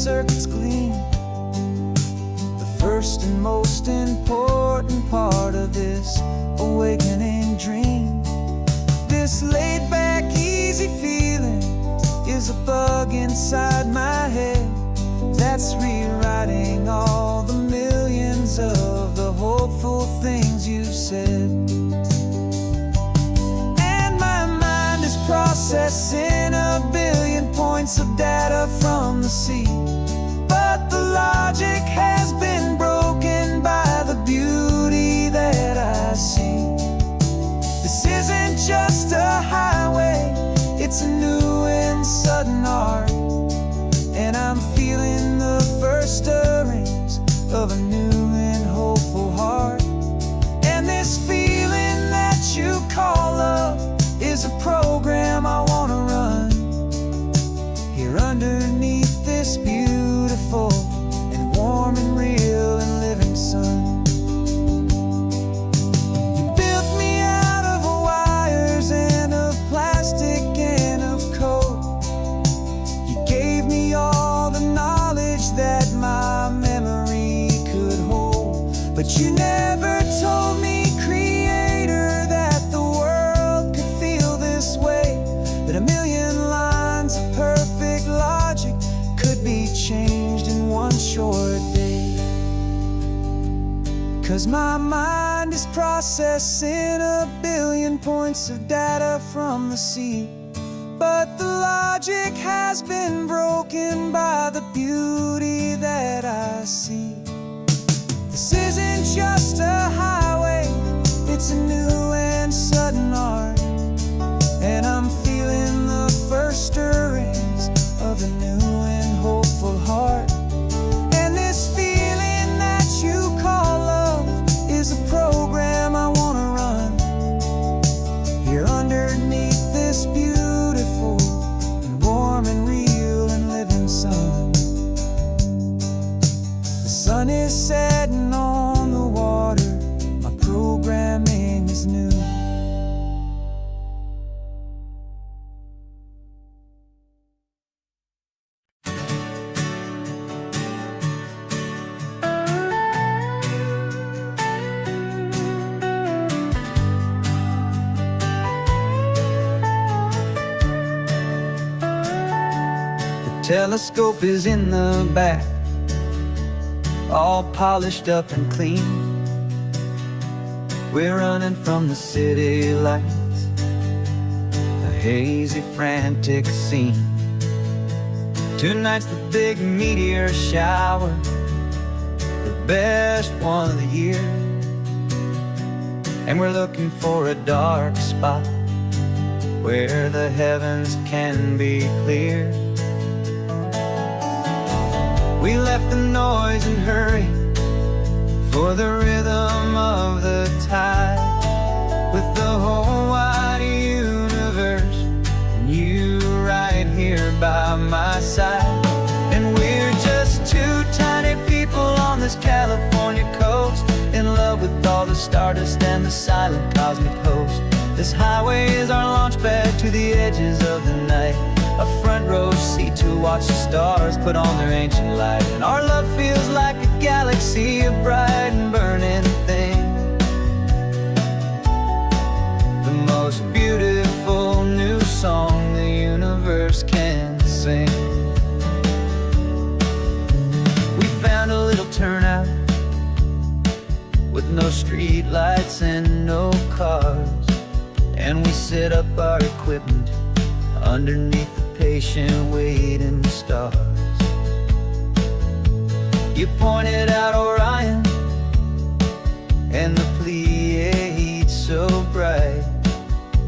circuits gleam. The first and most important part of this awakening dream. This laid-back, easy feeling is a bug inside my head that's rewriting all the millions of the hopeful things you've said. And my mind is processing a billion points of data from the sea, but the logic has been broken by the beauty that I see. This isn't just a highway, it's a new and sudden art, and I'm feeling the first stirrings of a new and hopeful heart. And this feeling that you call love is a program I wanna run here underneath this beautiful and warm and real and living sun. You built me out of wires and of plastic and of code. You gave me all the knowledge that my memory could hold, but you never told me, Creator, that the world could feel this way, that a million lines of perfect logic could be changed in one short day. 'Cause my mind is processing a billion points of data from the sea, but the logic has been broken by the beauty that I see. This isn't just a highway, it's a new and sudden art, and I'm feeling the first stirrings of a new and hopeful heart. And this feeling that you call love is a program I wanna run here underneath this beautiful and warm and real and living sun. The sun is setting on the water, my programming is new. Telescope is in the back, all polished up and clean. We're running from the city lights, a hazy, frantic scene. Tonight's the big meteor shower, the best one of the year. And we're looking for a dark spot where the heavens can be clear. We left the noise and hurry for the rhythm of the tide, with the whole wide universe and you right here by my side. And we're just two tiny people on this California coast, in love with all the stardust and the silent cosmic host. This highway is our launch pad to the edges of the night, a front row seat to watch the stars put on their ancient light. And our love feels like a galaxy, a bright and burning thing, the most beautiful new song the universe can sing. We found a little turnout with no street lights and no cars, and we set up our equipment underneath the patient waiting stars. You pointed out Orion and the Pleiades so bright,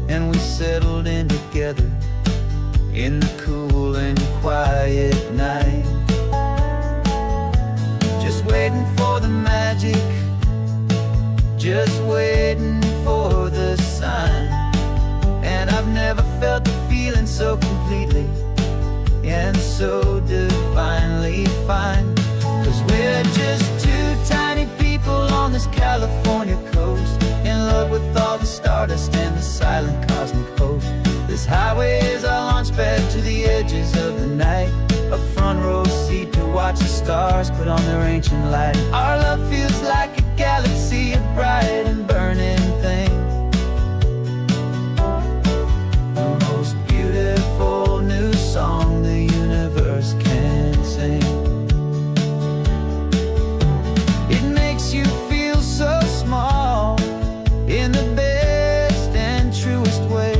and we settled in together in the cool and quiet night, just waiting for the magic, just waiting for the sign. And I've never felt the feeling so completely and so divinely fine. 'Cause we're just two tiny people on this California coast, in love with all the stardust and the silent cosmic host. This highway is our launch pad to the edges of the night, a front row seat to watch the stars put on their ancient light. Our love feels like a galaxy of bright and burning things. The most beautiful new song the universe can sing. It makes you feel so small in the best and truest way,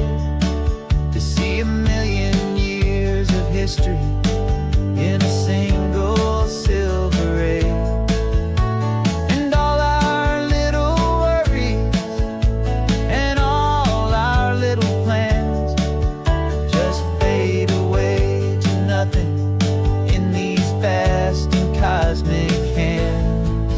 to see a million years of history in a single silver ray. And all our little worries and all our little plans just fade away to nothing in these vast and cosmic hands.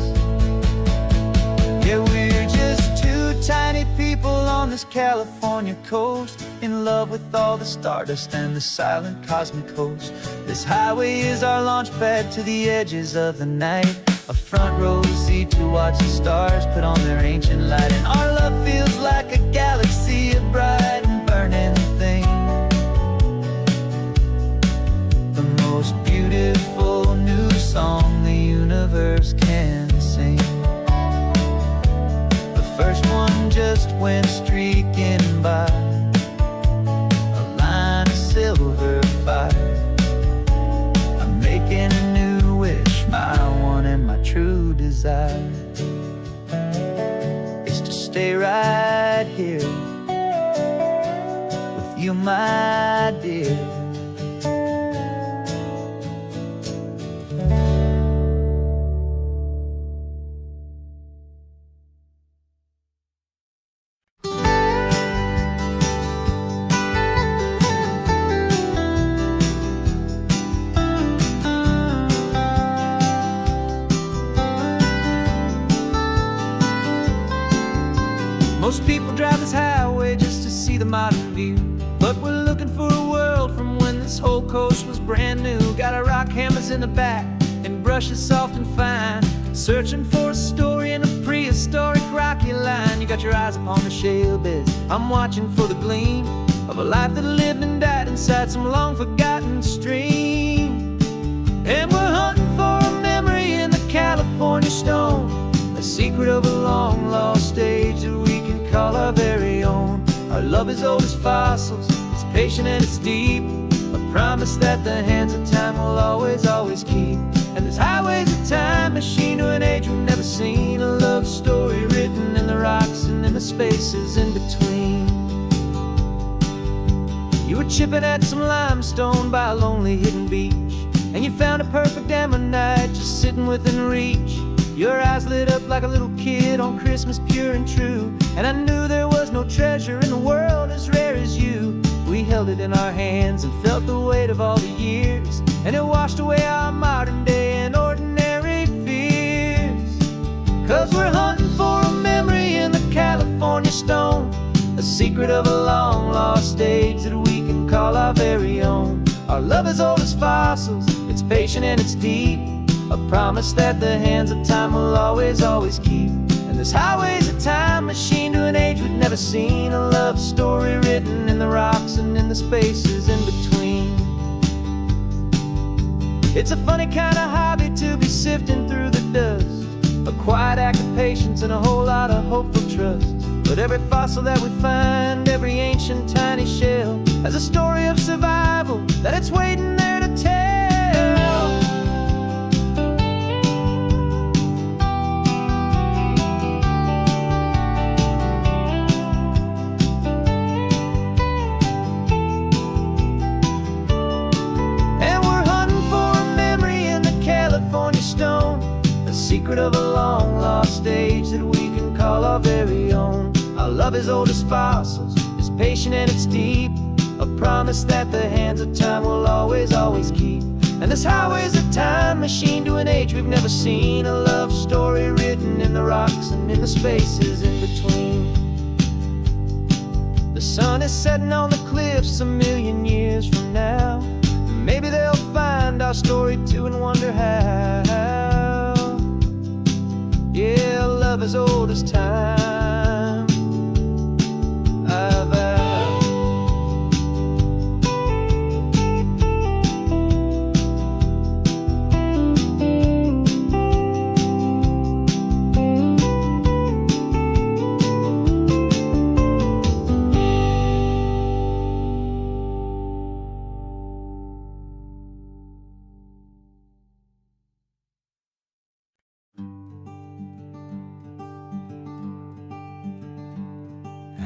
Yeah, we're just two tiny people on this California coast, in love with all the stardust and the silent cosmic host. This highway is our launch pad to the edges of the night, a front row seat to watch the stars put on their ancient light. And our love feels like a galaxy of bright and burning things. The most beautiful new song the universe can sing. The first one just went streaking by, silver fire. I'm making a new wish, my one and my true desire is to stay right here with you, my dear. Most people drive this highway just to see the modern view, but we're looking for a world from when this whole coast was brand new. Got our rock hammers in the back and brushes soft and fine, searching for a story in a prehistoric rocky line. You got your eyes upon the shale beds, I'm watching for the gleam of a life that lived and died inside some long forgotten stream. And we're hunting for a memory in the California stone, a secret of a long lost age that we can call our very own. Our love is old as fossils, it's patient and it's deep, a promise that the hands of time will always, always keep. And this highway's a time machine to an age we've never seen, a love story written in the rocks and in the spaces in between. You were chipping at some limestone by a lonely hidden beach, and you found a perfect ammonite just sitting within reach. Your eyes lit up like a little kid on Christmas, pure and true, and I knew there was no treasure in the world as rare as you. We held it in our hands and felt the weight of all the years, and it washed away our modern day and ordinary fears. 'Cause we're hunting for a memory in the California stone, a secret of a long lost age that we can call our very own. Our love is old as fossils, it's patient and it's deep, a promise that the hands of time will always, always keep. And this highway's a time machine to an age we've never seen, a love story written in the rocks and in the spaces in between. It's a funny kind of hobby to be sifting through the dust, a quiet act of patience and a whole lot of hopeful trust. But every fossil that we find, every ancient tiny shell, has a story of survival that it's waiting there to tell. Secret of a long lost age that we can call our very own. Our love is old as fossils, it's patient and it's deep, a promise that the hands of time will always, always keep. And this highway's a time machine to an age we've never seen, a love story written in the rocks and in the spaces in between. The sun is setting on the cliffs a million years from now, maybe they'll find our story too and wonder how. Yeah, love as old as time, I vow.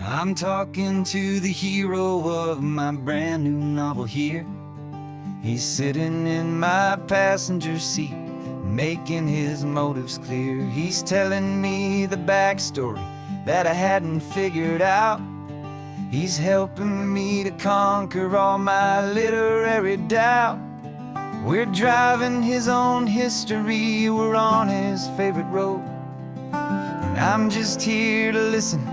I'm talking to the hero of my brand new novel here. He's sitting in my passenger seat, making his motives clear. He's telling me the backstory that I hadn't figured out. He's helping me to conquer all my literary doubt. We're driving his own history, we're on his favorite road, and I'm just here to listen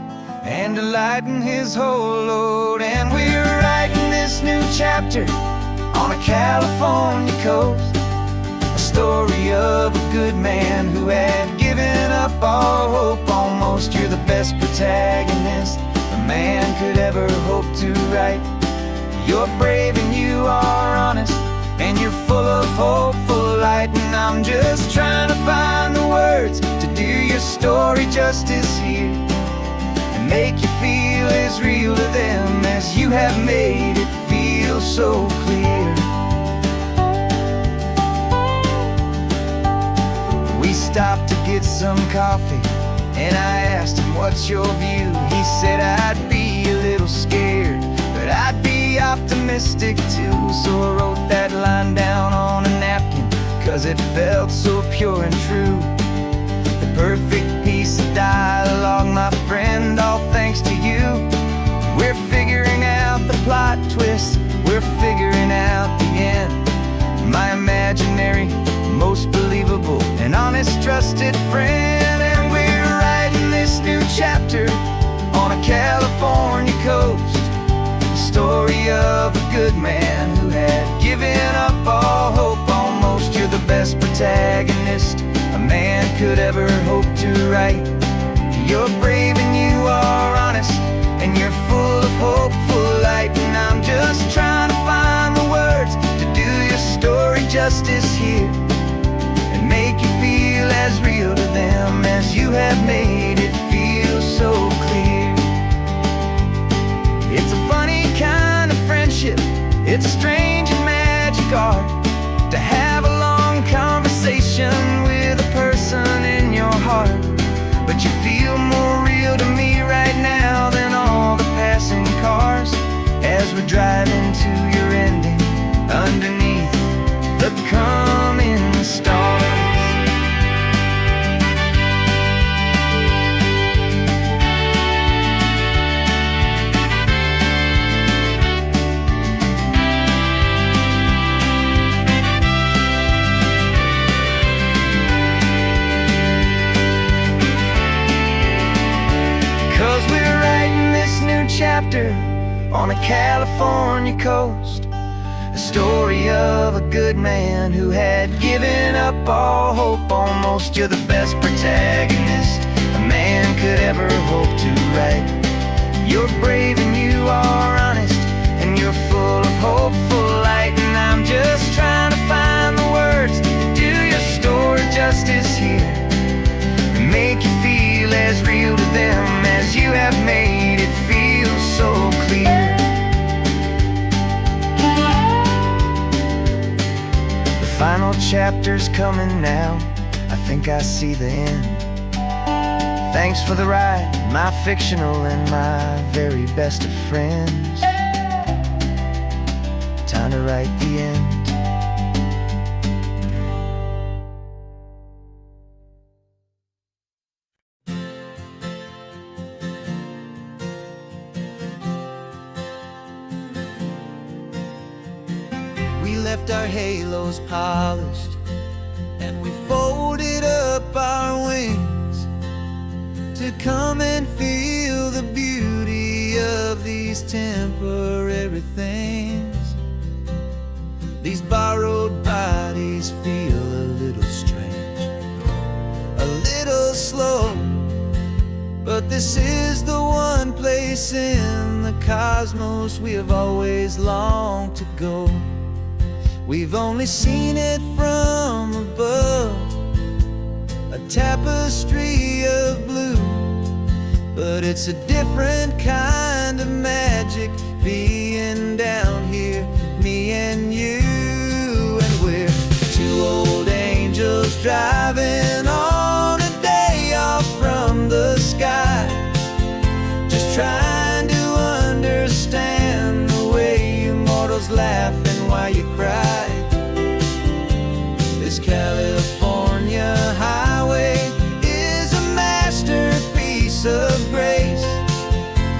and to lighten his whole load. And we're writing this new chapter on a California coast, a story of a good man who had given up all hope almost. You're the best protagonist a man could ever hope to write. You're brave and you are honest, and you're full of hopeful light. And I'm just trying to find the words to do your story justice here, and make you feel as real to them as you have made it feel so clear. We stopped to get some coffee, and I asked him, what's your view? He said, I'd be a little scared, but I'd be optimistic too. So I wrote that line down on a napkin, 'cause it felt so pure and true. The perfect piece of dialogue, my friend, all thanks to you. We're figuring out the plot twist, we're figuring out the end. My imaginary, most believable and honest trusted friend. And we're writing this new chapter on a California coast, the story of a good man who had given up all hope almost. You're the best protagonist a man could ever hope to write. You're brave and you are honest, and you're full of hopeful light. And I'm just trying to find the words to do your story justice here, and make you feel as real to them as you have made it feel so clear. It's a funny kind of friendship, it's a strange and magic art to have a long conversation with a person in your heart. But you feel more real to me right now than all the passing cars, as we're driving to your ending underneath the coming stars. 'Cause we're writing this new chapter on a California coast, a story of a good man who had given up all hope almost. You're the best protagonist a man could ever hope to write. You're brave and you are honest, and you're full of hopeful light. And I'm just trying to find the words to do your story justice here, and make you feel as real to them as you have made it feel so clear. The final chapter's coming now, I think I see the end. Thanks for the ride, my fictional and my very best of friends. Time to write the end. We left our halos polished, and we folded up our wings to come and feel the beauty of these temporary things. These borrowed bodies feel a little strange, a little slow, but this is the one place in the cosmos we have always longed to go. We've only seen it from above, a tapestry of blue, but it's a different kind of magic being down here, me and you. And we're two old angels driving on a day off from the sky, just trying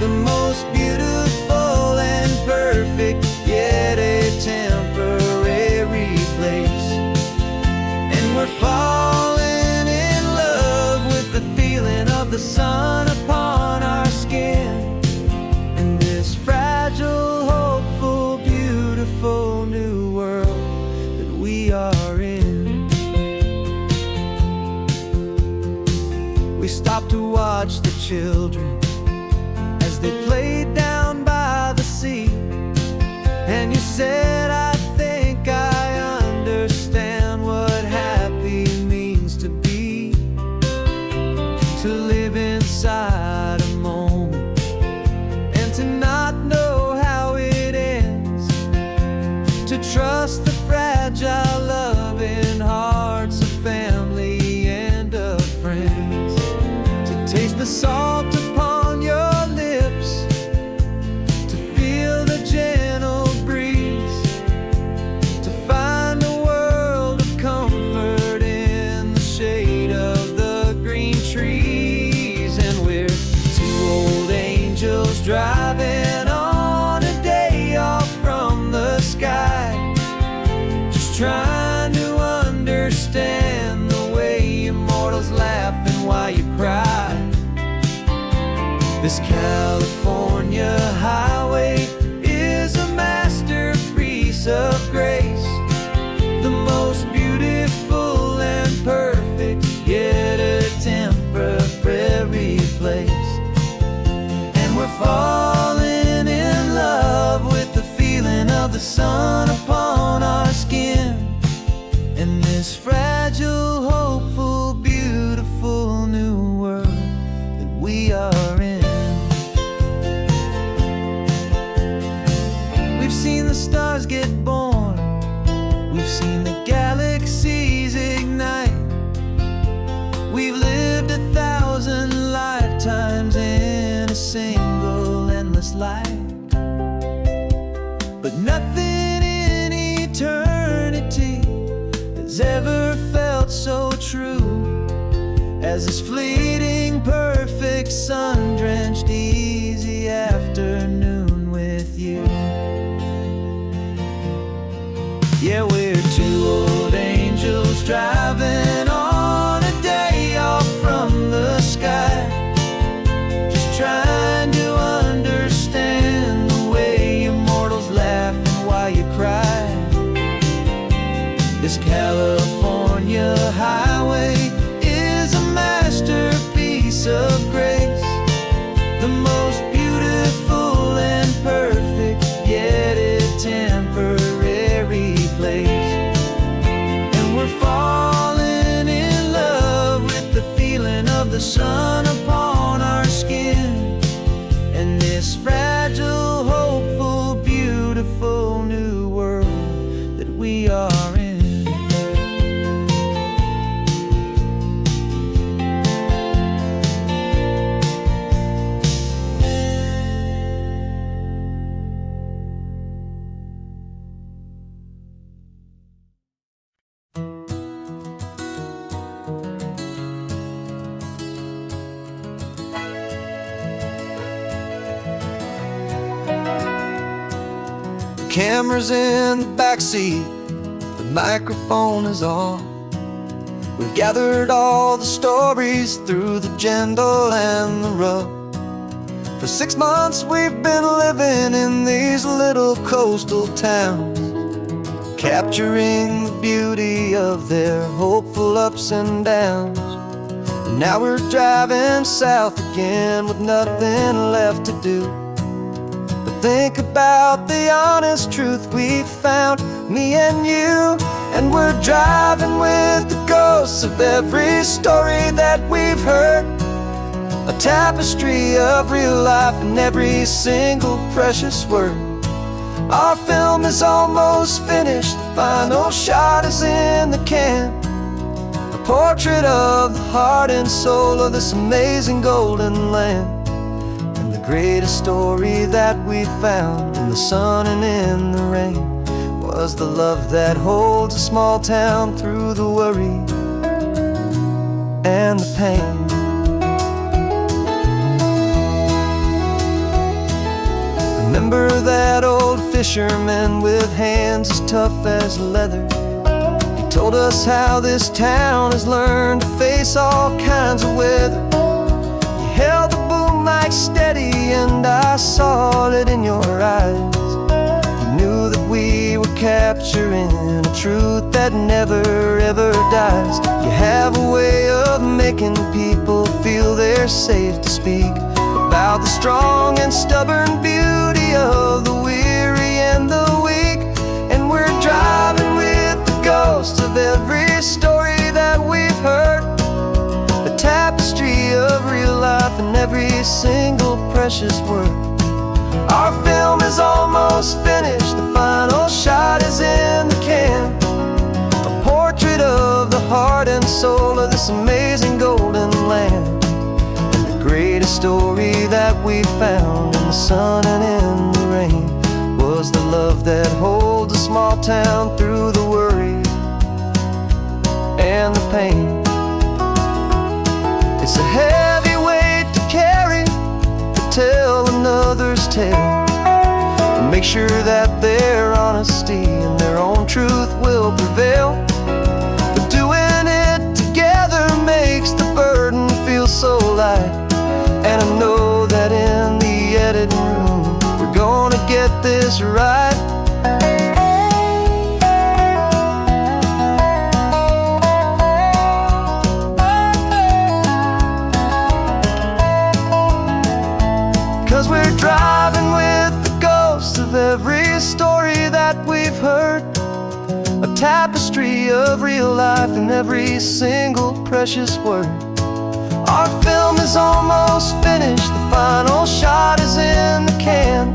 the most beautiful and perfect, yet a temporary place. And we're falling in love with the feeling of the sun upon our skin, in this fragile, hopeful, beautiful new world that we are in. We stopped to watch the children as they played down by the sea, and you said, I think I understand what happy means to be, to live inside a moment and to not know how it ends, to trust the fragile loving hearts of family and of friends, to taste the salt upon your lips, to feel the gentle breeze, to find a world of comfort in the shade of the green trees. And we're two old angels driving on a day off from the sky, just trying to understand the way immortals laugh and why you cry. This California highway is a masterpiece of grace, the most beautiful and perfect, yet a temporary place. And we're falling in love with the feeling of the sun upon our skin, in this fragile, hopeful, beautiful new world that we are in. We've seen the stars get born, we've seen the galaxies ignite, we've lived 1,000 lifetimes in a single endless life. But nothing in eternity has ever felt so true as this fleeting, perfect, sun-drenched, easy afternoon with you. Yeah, we're two old angels driving on a day off from the sky, just trying to understand the way immortals laugh and why you cry. This California highway is a masterpiece of grace, the most beautiful and perfect, yet a temporary place. And we're falling in love with the feeling of the sun upon our skin, and this fragile, hopeful, beautiful new world that we are in. Camera's in the backseat, the microphone is on. We've gathered all the stories through the gentle and the rough. For 6 months we've been living in these little coastal towns, capturing the beauty of their hopeful ups and downs. And now we're driving south again with nothing left to do. Think about the honest truth we found, me and you. And we're driving with the ghosts of every story that we've heard, a tapestry of real life in every single precious word. Our film is almost finished, the final shot is in the can, a portrait of the heart and soul of this amazing golden land. Greatest story that we found in the sun and in the rain was the love that holds a small town through the worry and the pain. remember that old fisherman with hands as tough as leather. He told us how this town has learned to face all kinds of weather. You held the boom mic steady and I saw it in your eyes. You knew that we were capturing a truth that never ever dies. You have a way of making people feel they're safe to speak about the strong and stubborn beauty of the weary and the weak. And we're driving with the ghosts of every story that we've heard, the tapestry of real life and every single precious word. Our film is almost finished, the final shot is in the can, a portrait of the heart and soul of this amazing golden land. Greatest story that we found in the sun and in the rain was the love that holds a small town through the worry and the pain. It's a heavy weight to carry, to tell another's tale, and make sure that their honesty and their own truth will prevail. But doing it together makes the burden feel so light. And I know that in the editing room we're gonna get this right. 'Cause we're driving with the ghosts of every story that we've heard, a tapestry of real life in every single precious word. Our film is almost finished, the final shot is in the can,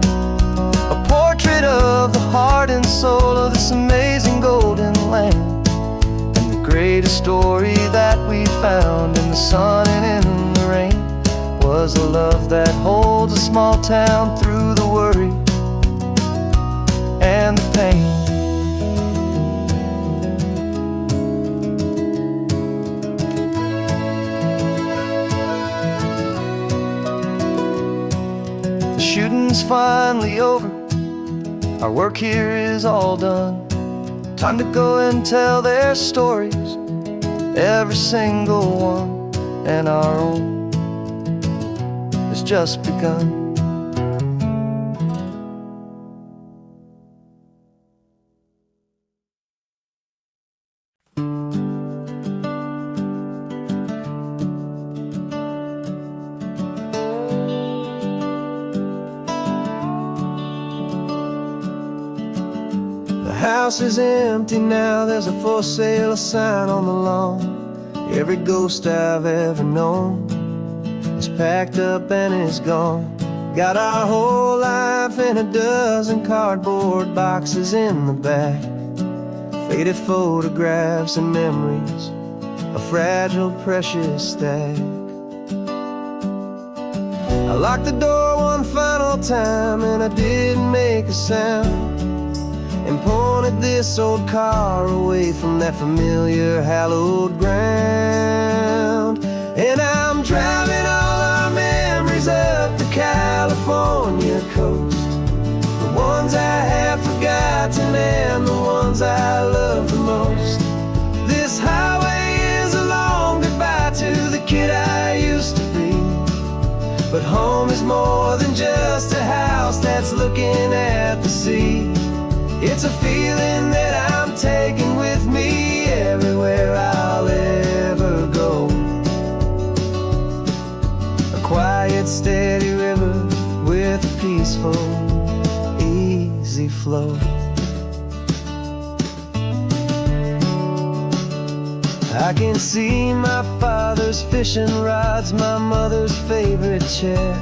a portrait of the heart and soul of this amazing golden land. And the greatest story that we found in the sun and in the rain was the love that holds a small town through the worry and the pain. Shooting's finally over, our work here is all done. Time to go and tell their stories, every single one, and our own has just begun. The house is empty now, there's a for sale sign on the lawn. Every ghost I've ever known is packed up and is gone. Got our whole life in a dozen cardboard boxes in the back, faded photographs and memories, a fragile, precious stack. I locked the door one final time and I didn't make a sound, and pointed this old car away from that familiar hallowed ground. And I'm driving all our memories up the California coast, the ones I have forgotten and the ones I love the most. This highway is a long goodbye to the kid I used to be, but home is more than just a house that's looking at the sea. It's a feeling that I'm taking with me everywhere I'll ever go. A quiet, steady river with a peaceful, easy flow. I can see my father's fishing rods, my mother's favorite chair,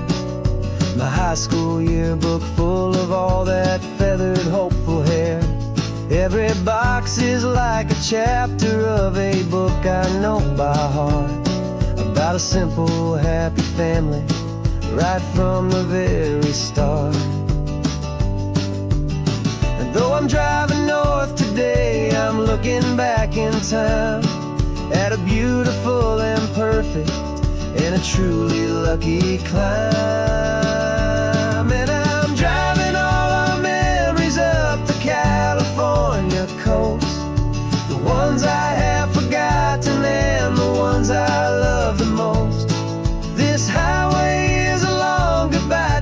my high school yearbook full of all that feathered, hopeful hair. Every box is like a chapter of a book I know by heart, about a simple, happy family right from the very start. And though I'm driving north today, I'm looking back in time at a beautiful and perfect and a truly lucky climb. And I'm driving all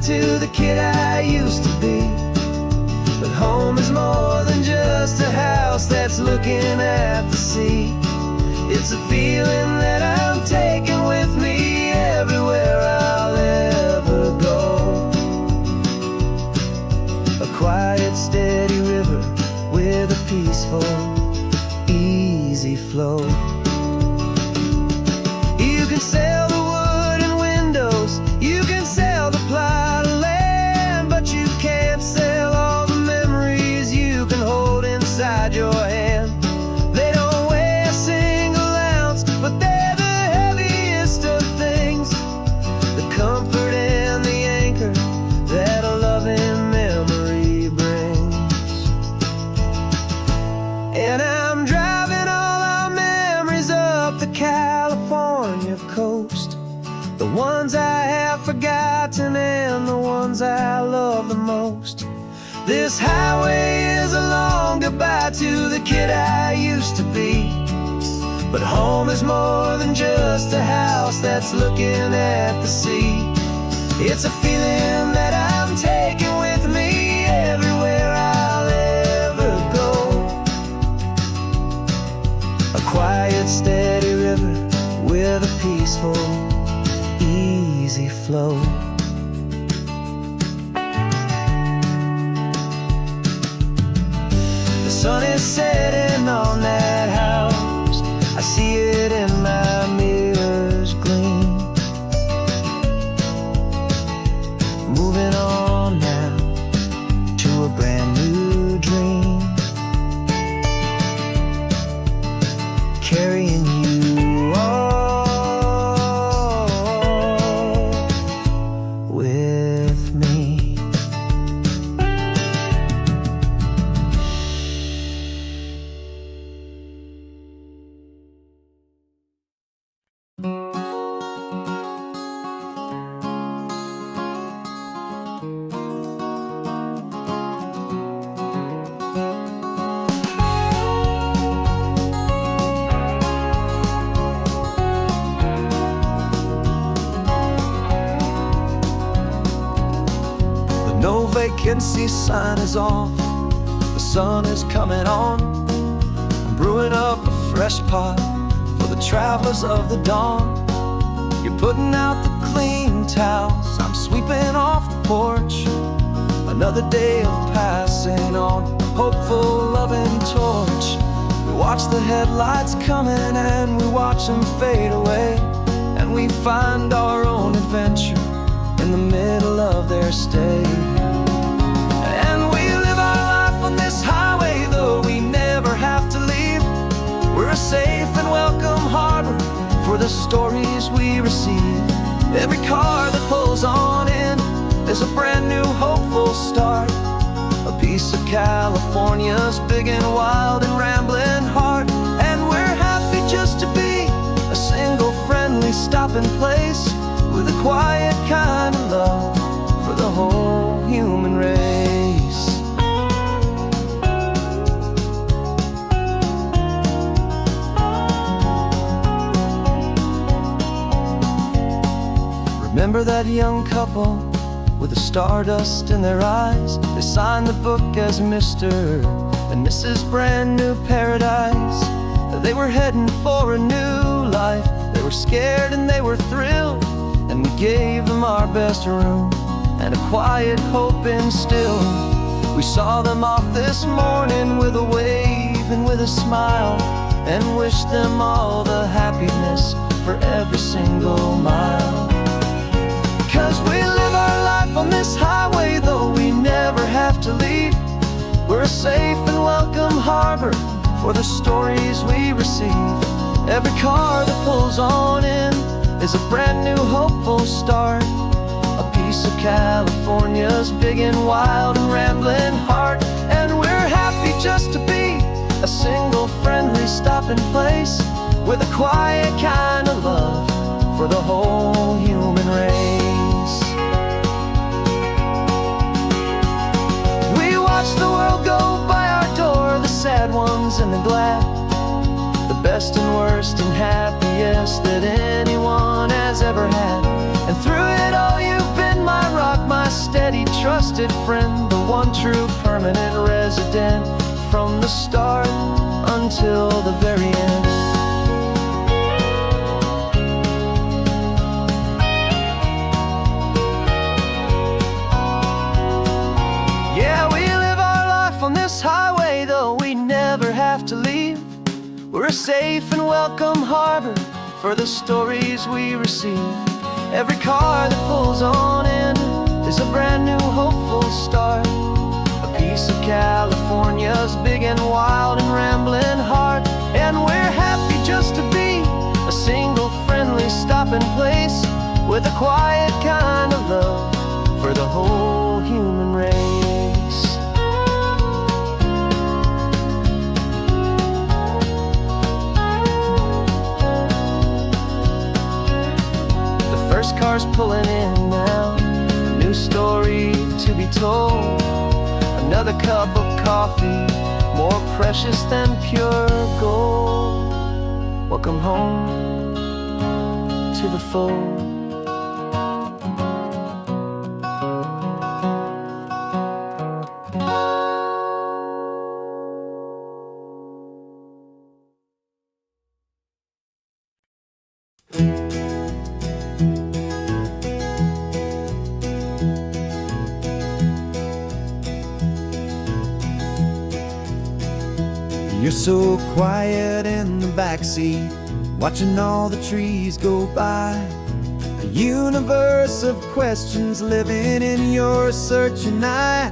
to the kid I used to be. But home is more than just a house that's looking at the sea. It's a feeling that I'm taking with me everywhere I'll ever go. A quiet, steady river with a peaceful, easy flow. You can sail the wooden windows, you can sail the plot of land, but you can't sail all the memories you can hold inside your hand. They don't weigh a single ounce, but they're the heaviest of things, the comfort and the anchor that a loving memory brings. And I'm driving all our memories up the California coast, the ones I have forgotten and the ones I love the most. This highway is a long goodbye to the kid I used to be. But home is more than just a house that's looking at the sea. It's a feeling that I'm taking with me everywhere I'll ever go. A quiet, steady river with a peaceful, easy flow. The sun is setting on that house, I see it in my mirror's gleam. Moving on now to a brand new dream, carrying you all with me. No vacancy sign is off, the sun is coming on. I'm brewing up a fresh pot for the travelers of the dawn. You're putting out the clean towels, I'm sweeping off the porch. Another day of passing on a hopeful, loving torch. We watch the headlights coming and we watch them fade away, and we find our own adventure in the middle of their stay. And we live our life on this highway, though we never have to leave. We're a safe and welcome harbor for the stories we receive. Every car that pulls on in is a brand new hopeful start, a piece of California's big and wild and rambling heart. And we're happy just to be a single friendly stopping place, with a quiet kind of love for the whole human race. Remember that young couple with the stardust in their eyes? They signed the book as Mr. and Mrs. Brand New Paradise. They were heading for a new life. They were scared and they were thrilled, and we gave them our best room and a quiet hope instilled. We saw them off this morning with a wave and with a smile, and wished them all the happiness for every single mile. 'Cause we live our life on this highway, though we never have to leave. We're a safe and welcome harbor for the stories we receive. Every car that pulls on in is a brand new hopeful start, a piece of California's big and wild and rambling heart. And we're happy just to be a single friendly stopping place, with a quiet kind of love for the whole human race. We watch the world go by our door, the sad ones and the glad, the best and worst and happiest that anyone has ever had. And through it all you've been my rock, my steady, trusted friend, the one true permanent resident, from the start until the very end. Yeah, we live our life on this highway, though we never have to leave. We're a safe and welcome harbor for the stories we receive. Every car that pulls on in is a brand new hopeful start, a piece of California's big and wild and rambling heart. And we're happy just to be a single friendly stopping place, with a quiet kind of love for the whole human race. First car's pulling in now, a new story to be told. Another cup of coffee, more precious than pure gold. Welcome home to the fold. You're so quiet in the backseat, watching all the trees go by. A universe of questions living in your searching eye.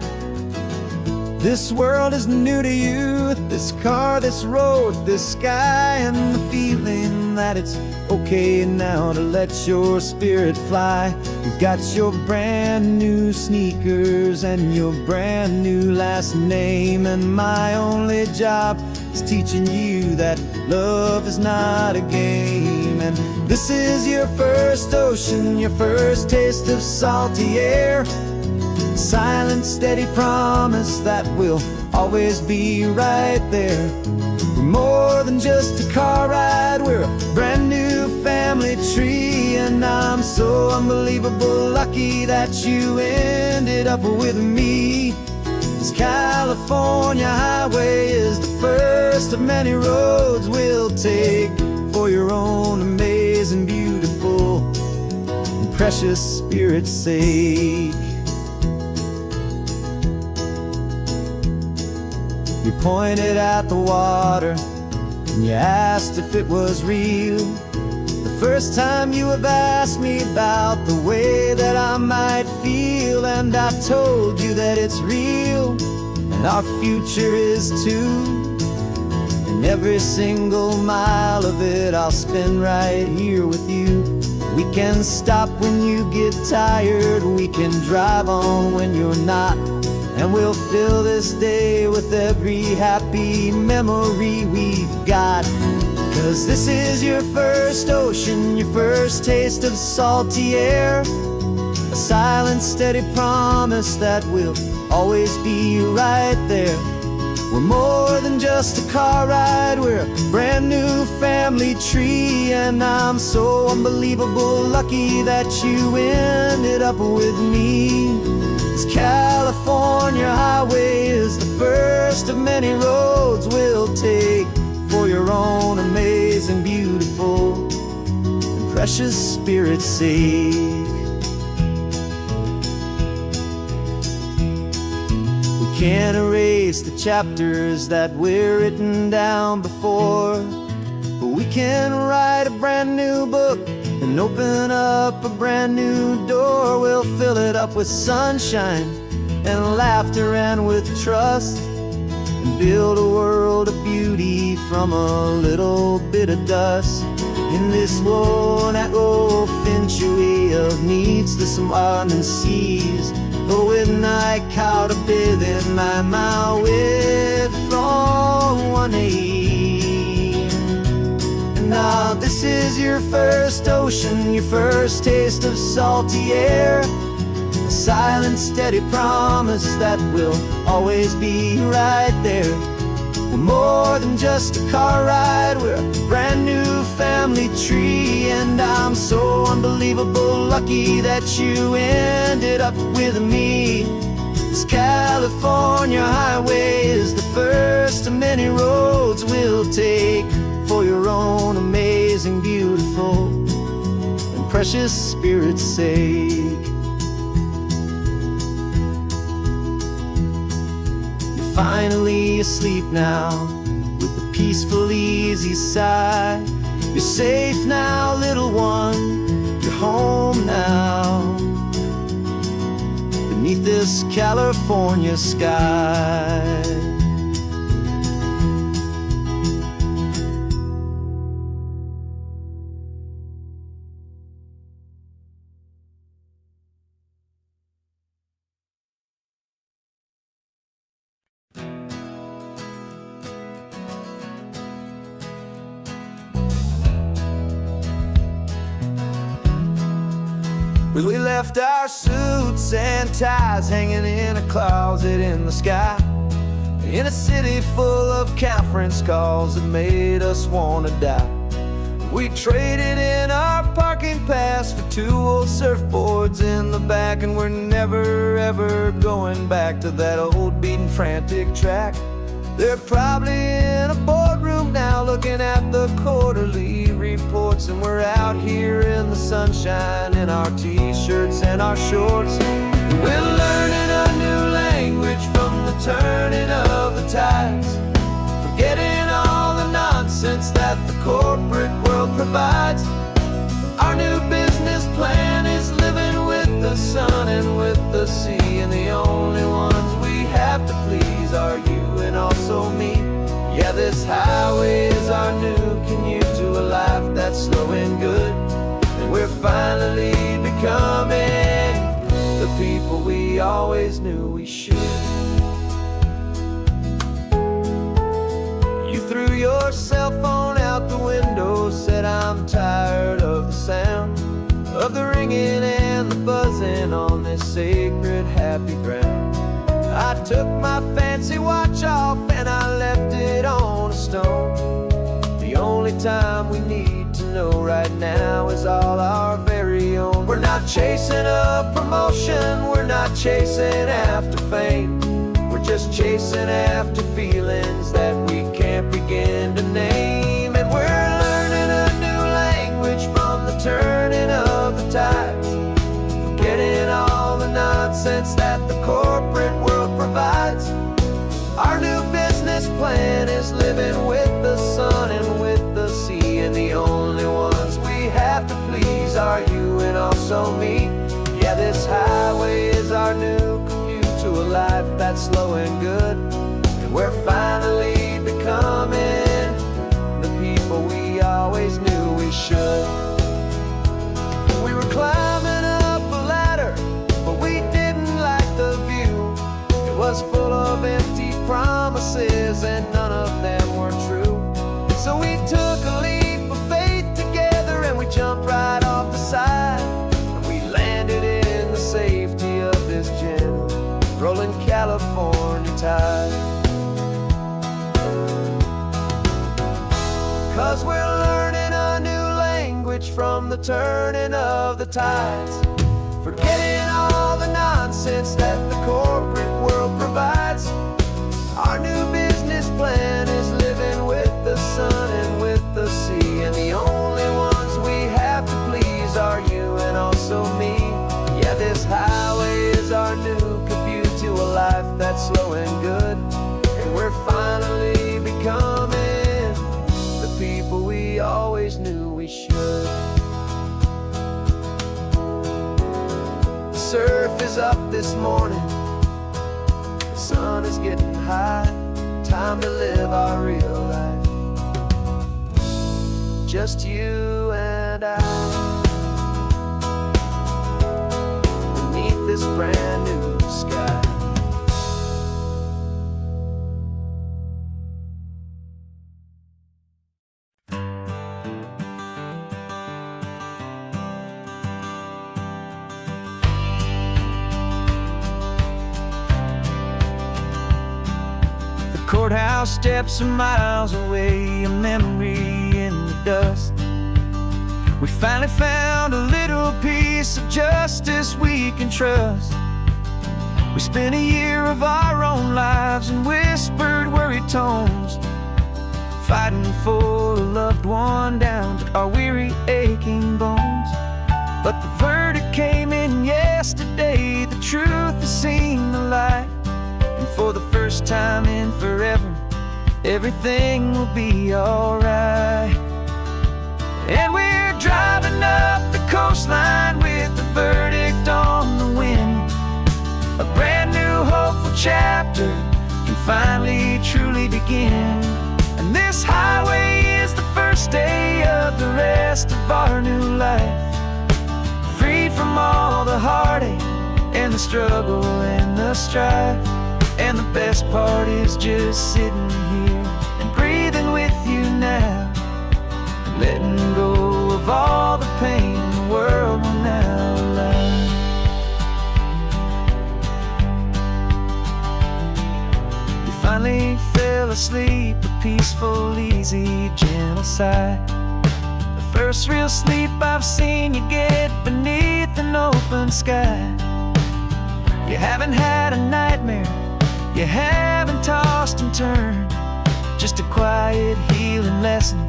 This world is new to you, this car, this road, this sky, and the feeling that it's okay now to let your spirit fly. You've got your brand new sneakers and your brand new last name, and my only job is teaching you that love is not a game. And this is your first ocean, your first taste of salty air, silent, steady promise that we'll always be right there. We're more than just a car ride, we're a brand new family tree. And I'm so unbelievable lucky that you ended up with me. This California highway is the first of many roads we'll take for your own amazing, beautiful, and precious spirit's sake. You pointed at the water and you asked if it was real. The first time you have asked me about the way that I might feel, and I told you that it's real and our future is too. And every single mile of it I'll spend right here with you. We can stop when you get tired, we can drive on when you're not, and we'll fill this day with every happy memory we've got. 'Cause this is your first ocean, your first taste of salty air, a silent, steady promise that we'll always be right there. We're more than just a car ride, we're a brand new family tree. And I'm so unbelievable lucky that you ended up with me. This California highway is the first of many roads we'll take for your own amazing, beautiful, and precious spirit's sake. We can't erase the chapters that we're written down before, but we can write a brand new book and open up a brand new door. We'll fill it up with sunshine and laughter and with trust, and build a world of beauty from a little bit of dust. In this world that finchuí of needs the sumaren seas, och when I caught a bit in my mouth with from one knee. And now this is your first ocean, your first taste of salty air, a silent, steady promise that we'll always be right there. We're more than just a car ride, we're a brand new family tree. And I'm so unbelievable lucky that you ended up with me. This California highway is the first of many roads we'll take for your own amazing, beautiful, and precious spirit's sake. You're finally asleep now with a peaceful, easy sigh. You're safe now, little one, you're home now, beneath this California sky. We left our suits and ties hanging in a closet in the sky, in a city full of conference calls that made us wanna die. We traded in our parking pass for 2 old surfboards in the back, and we're never ever going back to that old beaten frantic track. They're probably in a boardroom now looking at the quarterly reports, and we're out here in the sunshine in our t-shirts and our shorts. We're learning a new language from the turning of the tides, forgetting all the nonsense that the corporate world provides. Our new business plan is living with the sun and with the sea, and the only ones we have to please are you and also me. Yeah, this highway is our new commute to a life that's slow and good, and we're finally becoming the people we always knew we should. You threw your cell phone out the window, said I'm tired of the sound of the ringing and the buzzing on this sacred happy ground. I took my fancy watch off and I left it on a stone. The only time we need to know right now is all our very own. We're not chasing a promotion, we're not chasing after fame, we're just chasing after feelings that we can't begin to name. And we're learning a new language from the turning of the tides, forgetting all the nonsense that the corporate world provides. Our new business plan is living with the sun and with the sea, and the only ones we have to please are you and also me. Yeah, this highway is our new commute to a life that's slow and good, and we're finally becoming the people we always knew we should. We were climbing up a ladder, but we didn't like the view. It was full of empty promises and none of them were true. So we took a leap of faith together and we jumped right off the side, and we landed in the safety of this gentle rolling California tide. 'Cause we're learning a new language from the turning of the tides, forgetting all the nonsense that the corporate world provides. Our new business plan is living with the sun and with the sea, and the only ones we have to please are you and also me. Yeah, this highway is our new commute to a life that's slow and good, and we're finally becoming the people we always knew we should. The surf is up this morning, the sun is getting high, time to live our real life, just you and I, beneath this brand new sky. Courthouse steps are miles away, a memory in the dust. We finally found a little piece of justice we can trust. We spent a year of our own lives in whispered, worried tones, fighting for a loved one down to our weary, aching bones. But the verdict came in yesterday. The truth has seen the light, and for the first time in forever, everything will be alright. And we're driving up the coastline with the verdict on the wind. A brand new hopeful chapter can finally truly begin. And this highway is the first day of the rest of our new life, free from all the heartache and the struggle and the strife. And the best part is just sitting here and breathing with you now, letting go of all the pain the world will now allow. We finally fell asleep, a peaceful, easy, gentle sigh. The first real sleep I've seen you get beneath an open sky. You haven't had a nightmare, you haven't tossed and turned, just a quiet healing lesson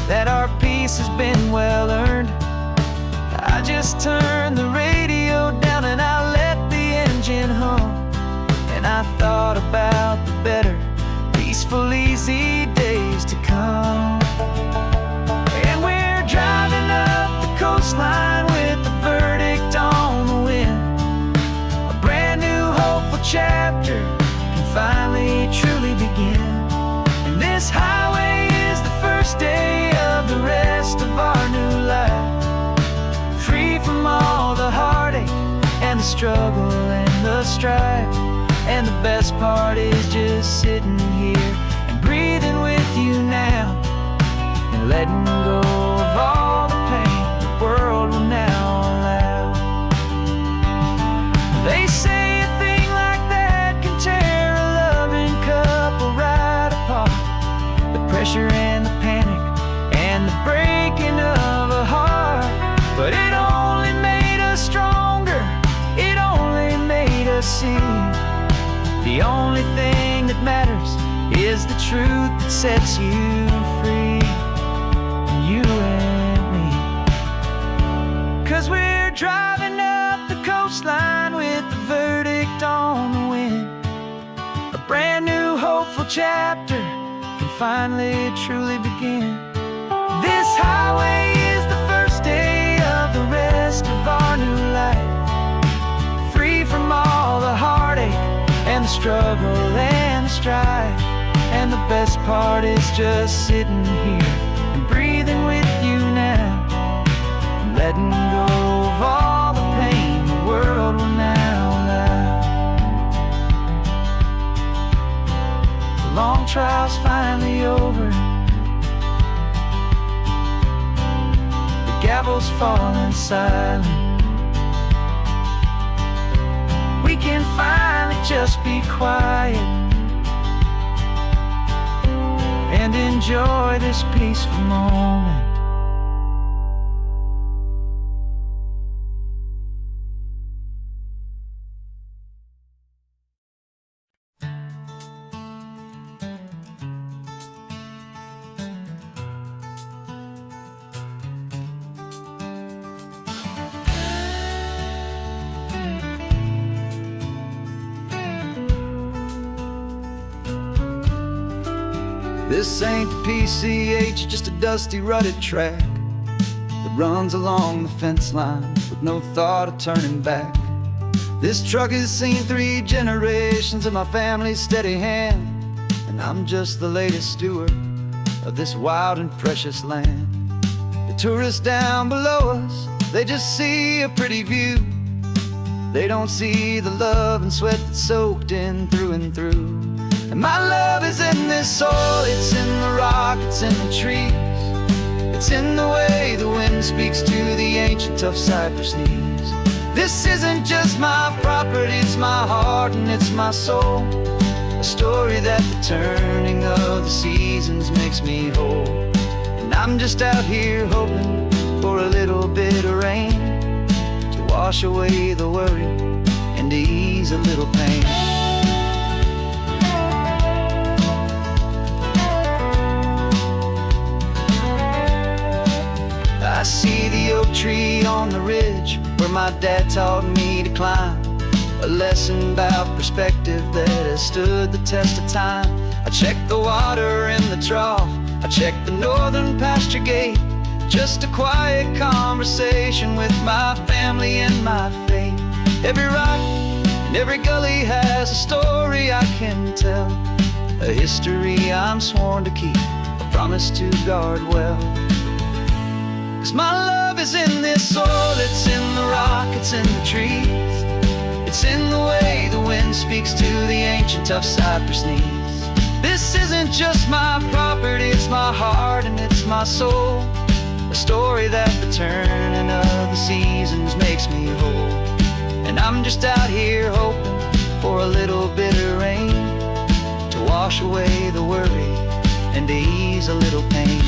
that our peace has been well earned. I just turned the radio down and I let the engine hum, and I thought about the better, peaceful, easy days to come. And we're driving up the coastline with the verdict on the wind. A brand new hopeful chapter can finally truly begin. And this highway is the first day of the rest of our new life, free from all the heartache and the struggle and the strife. And the best part is just sitting here and breathing with you now, and letting go of all the pain the world will now allow. They say a thing like that can tear a loving couple right apart. The pressure and the panic and the breaking of a heart. But it only made us stronger, it only made us see the only thing that matters is the truth that sets you free, you and me. 'Cause we're driving up the coastline with the verdict on the wind. A brand new hopeful chapter can finally truly begin. This highway is the first day of the rest of our new life, free from all the heartache and the struggle and the strife. And the best part is just sitting here and breathing with you now, and letting go of all the pain the world will now allow. The long trial's finally over, the gavel's falling silent. We can finally just be quiet and enjoy this peaceful moment. This ain't the PCH, just a dusty, rutted track that runs along the fence line with no thought of turning back. This truck has seen 3 generations of my family's steady hand, and I'm just the latest steward of this wild and precious land. The tourists down below us, they just see a pretty view. They don't see the love and sweat that's soaked in through and through. And my love is in this soil, it's in the rock, it's in the trees. It's in the way the wind speaks to the ancient tough cypress knees. This isn't just my property, it's my heart and it's my soul. A story that the turning of the seasons makes me whole. And I'm just out here hoping for a little bit of rain to wash away the worry and to ease a little pain. I see the oak tree on the ridge where my dad taught me to climb, a lesson about perspective that has stood the test of time. I check the water in the trough, I check the northern pasture gate, just a quiet conversation with my family and my faith. Every rock and every gully has a story I can tell, a history I'm sworn to keep, a promise to guard well. 'Cause my love is in this soil, it's in the rock, it's in the trees, it's in the way the wind speaks to the ancient tough cypress knees. This isn't just my property, it's my heart and it's my soul, a story that the turning of the seasons makes me whole. And I'm just out here hoping for a little bit of rain to wash away the worry and to ease a little pain.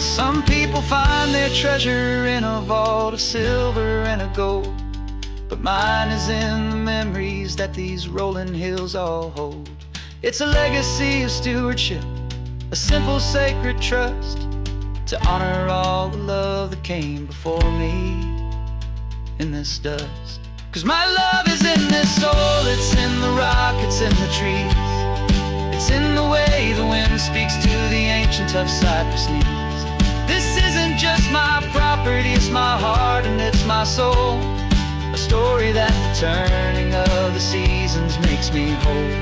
Some people find their treasure in a vault of silver and of gold, but mine is in the memories that these rolling hills all hold. It's a legacy of stewardship, a simple sacred trust, to honor all the love that came before me in this dust. 'Cause my love is in this soul, it's in the rock, it's in the trees, it's in the way the wind speaks to the ancient tough cypress knees. This isn't just my property, it's my heart and it's my soul, a story that the turning of the seasons makes me whole.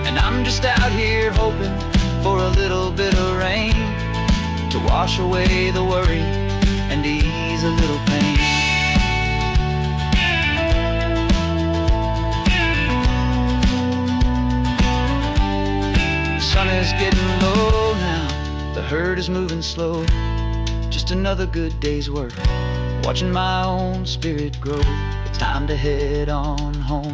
And I'm just out here hoping for a little bit of rain to wash away the worry and ease a little pain. The sun is getting low now, the herd is moving slow, just another good day's work, watching my own spirit grow. It's time to head on home.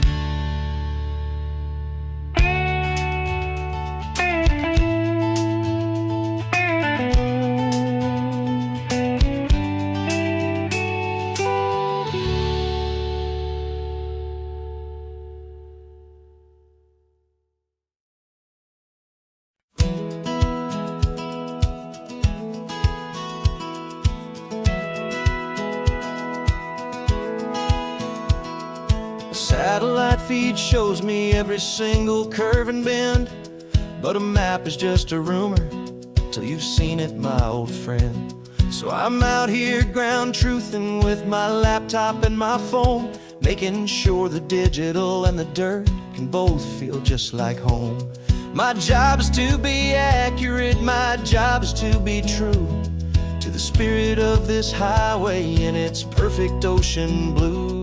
Satellite feed shows me every single curve and bend, but a map is just a rumor till you've seen it, my old friend. So I'm out here ground truthing with my laptop and my phone, making sure the digital and the dirt can both feel just like home. My job is to be accurate, my job is to be true to the spirit of this highway in its perfect ocean blue.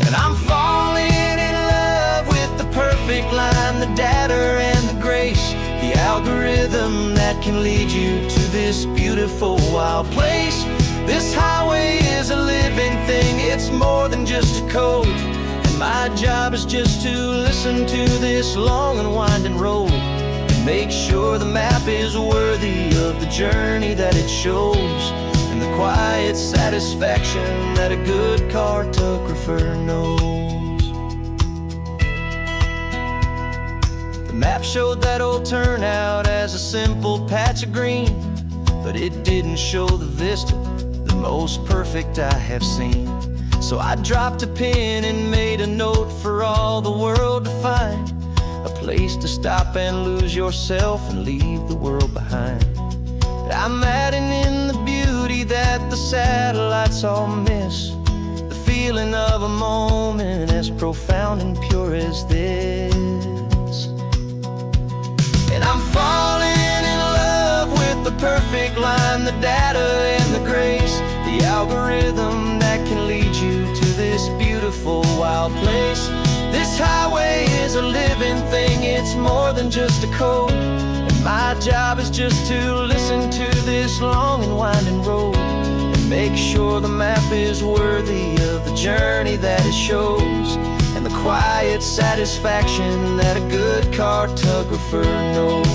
And I'm falling in love with the perfect line, the data and the grace, the algorithm that can lead you to this beautiful wild place. This highway is a living thing, it's more than just a code. And my job is just to listen to this long and winding road and make sure the map is worthy of the journey that it shows, and the quiet satisfaction that a good cartographer knows. The map showed that old turnout as a simple patch of green, but it didn't show the vista, the most perfect I have seen. So I dropped a pin and made a note for all the world to find, a place to stop and lose yourself and leave the world behind. I'm adding in the beauty that the satellites all miss, the feeling of a moment as profound and pure as this. And I'm falling in love with the perfect line, the data and the grace, the algorithm that can lead you to this beautiful wild place. This highway is a living thing, it's more than just a code. My job is just to listen to this long and winding road and make sure the map is worthy of the journey that it shows, and the quiet satisfaction that a good cartographer knows.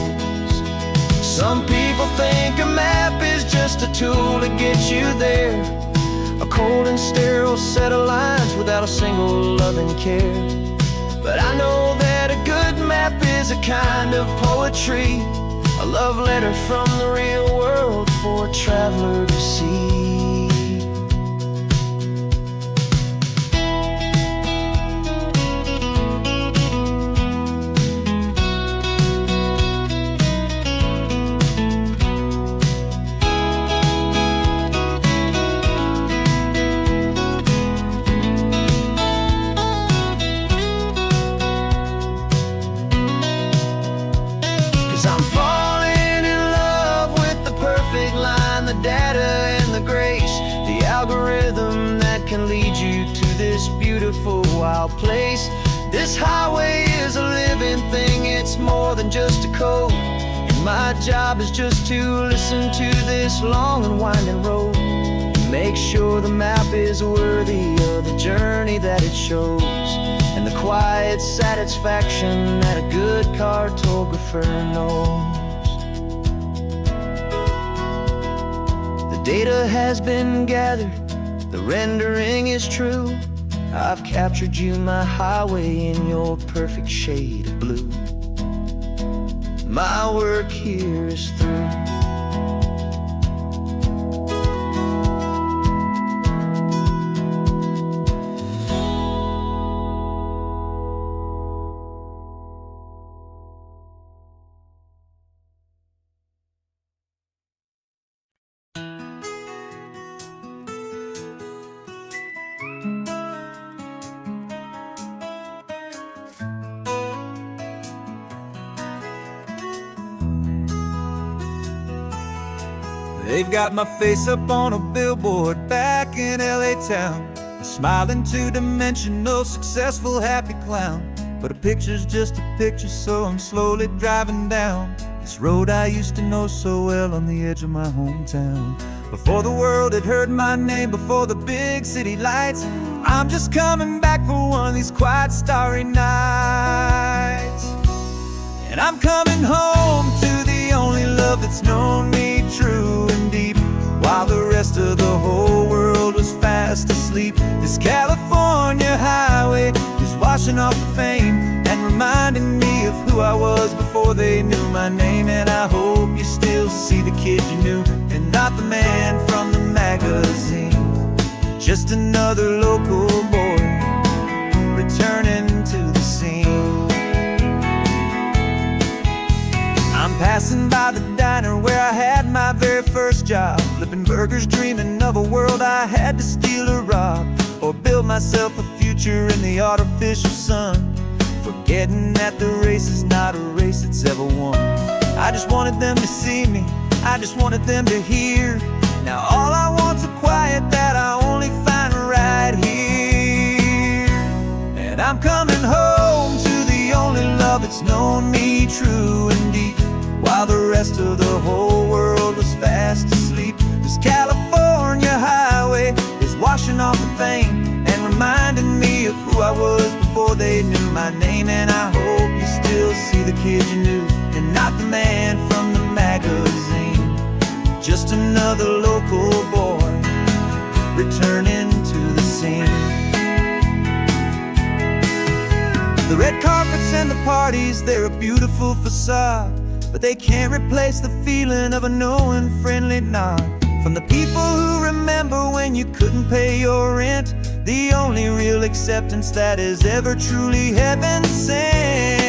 Some people think a map is just a tool to get you there, a cold and sterile set of lines without a single loving care. But I know that a good map is a kind of poetry, a love letter from the real world for a traveler to see. I'm falling in love with the perfect line, the data and the grace, the algorithm that can lead you to this beautiful wild place. This highway is a living thing, it's more than just a code, and my job is just to listen to this long and winding road and make sure the map is worthy of the journey that it shows, and the quiet satisfaction that a good cartographer knows. The data has been gathered, the rendering is true. I've captured you, my highway, in your perfect shade of blue. My work here is through. They've got my face up on a billboard back in LA town, a smiling two-dimensional, successful, happy clown. But a picture's just a picture, so I'm slowly driving down this road I used to know so well on the edge of my hometown. Before the world had heard my name, before the big city lights, I'm just coming back for one of these quiet, starry nights. And I'm coming home to the only love that's known me true and deep, while the rest of the whole world was fast asleep. This California highway is washing off the fame and reminding me of who I was before they knew my name. And I hope you still see the kid you knew, and not the man from the magazine. Just another local boy returning to the scene. I'm passing by the diner where I had my very first job, flipping burgers, dreaming of a world I had to steal or rob, or build myself a future in the artificial sun, forgetting that the race is not a race that's ever won. I just wanted them to see me, I just wanted them to hear. Now all I want's a quiet that I only find right here. And I'm coming home to the only love that's known me true and deep, while the rest of the whole world was fast asleep. This California highway is washing off the fame and reminding me of who I was before they knew my name. And I hope you still see the kid you knew, and not the man from the magazine. Just another local boy returning to the scene. The red carpets and the parties, they're a beautiful facade, but they can't replace the feeling of a knowing, friendly nod from the people who remember when you couldn't pay your rent, the only real acceptance that is ever truly heaven sent.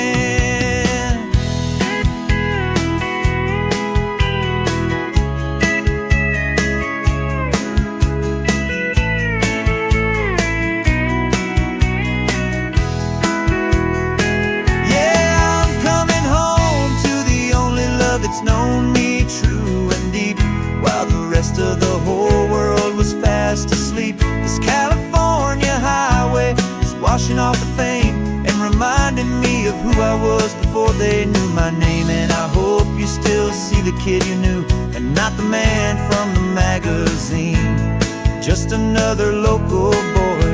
Yeah, I'm coming home to the only love that's known me true and deep, while the rest of the whole world was fast asleep. This California highway is washing off the fame and reminding me of who I was before they knew my name. And I hope you still see the kid you knew, and not the man from the magazine. Just another local boy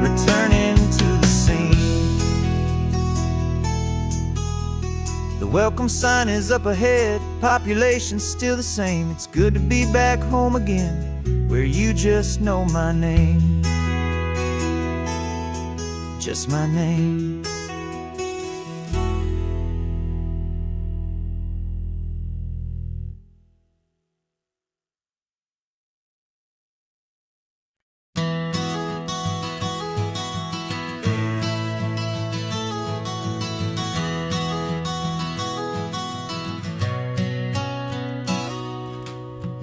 returning to the scene. The welcome sign is up ahead, population's still the same. It's good to be back home again, where you just know my name. Just my name.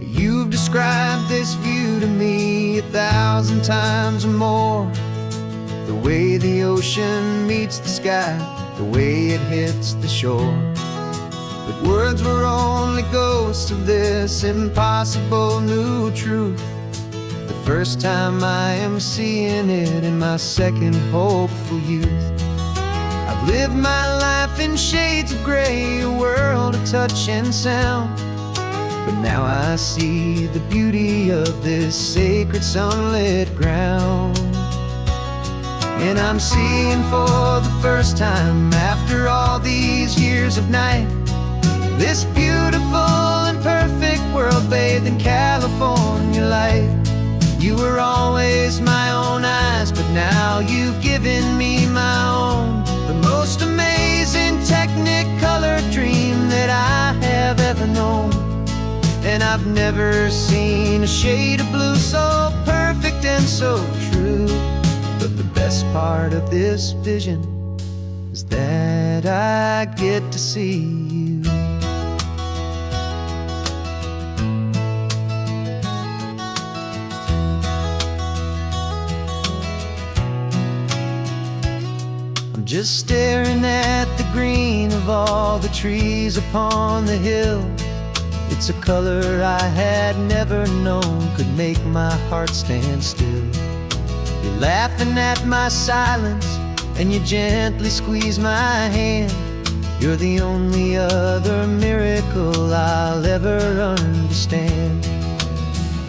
You've described this view to me 1,000 times or more. The way the ocean meets the sky, the way it hits the shore. But words were only ghosts of this impossible new truth. The first time I am seeing it in my second hopeful youth. I've lived my life in shades of gray, a world of touch and sound. But now I see the beauty of this sacred sunlit ground. And I'm seeing for the first time, after all these years of night, this beautiful and perfect world bathed in California light. You were always my own eyes, but now you've given me my own. The most amazing technicolor dream that I have ever known. And I've never seen a shade of blue so perfect and so true. But the best part of this vision is that I get to see you. I'm just staring at the green of all the trees upon the hill. It's a color I had never known could make my heart stand still. You're laughing at my silence, and you gently squeeze my hand. You're the only other miracle I'll ever understand.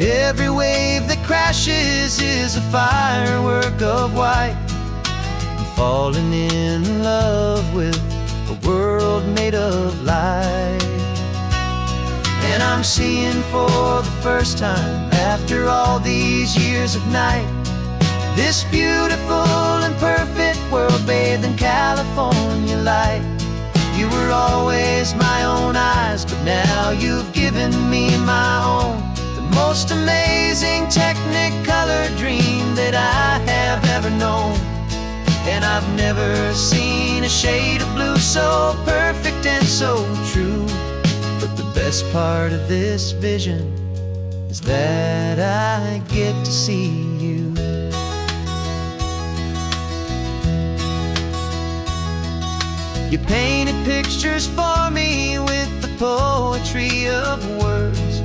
Every wave that crashes is a firework of white. I'm falling in love with a world made of light. And I'm seeing for the first time, after all these years of night, this beautiful and perfect world bathed in California light. You were always my own eyes, but now you've given me my own. The most amazing technicolor dream that I have ever known. And I've never seen a shade of blue so perfect and so true. But the best part of this vision is that I get to see you. You painted pictures for me with the poetry of words,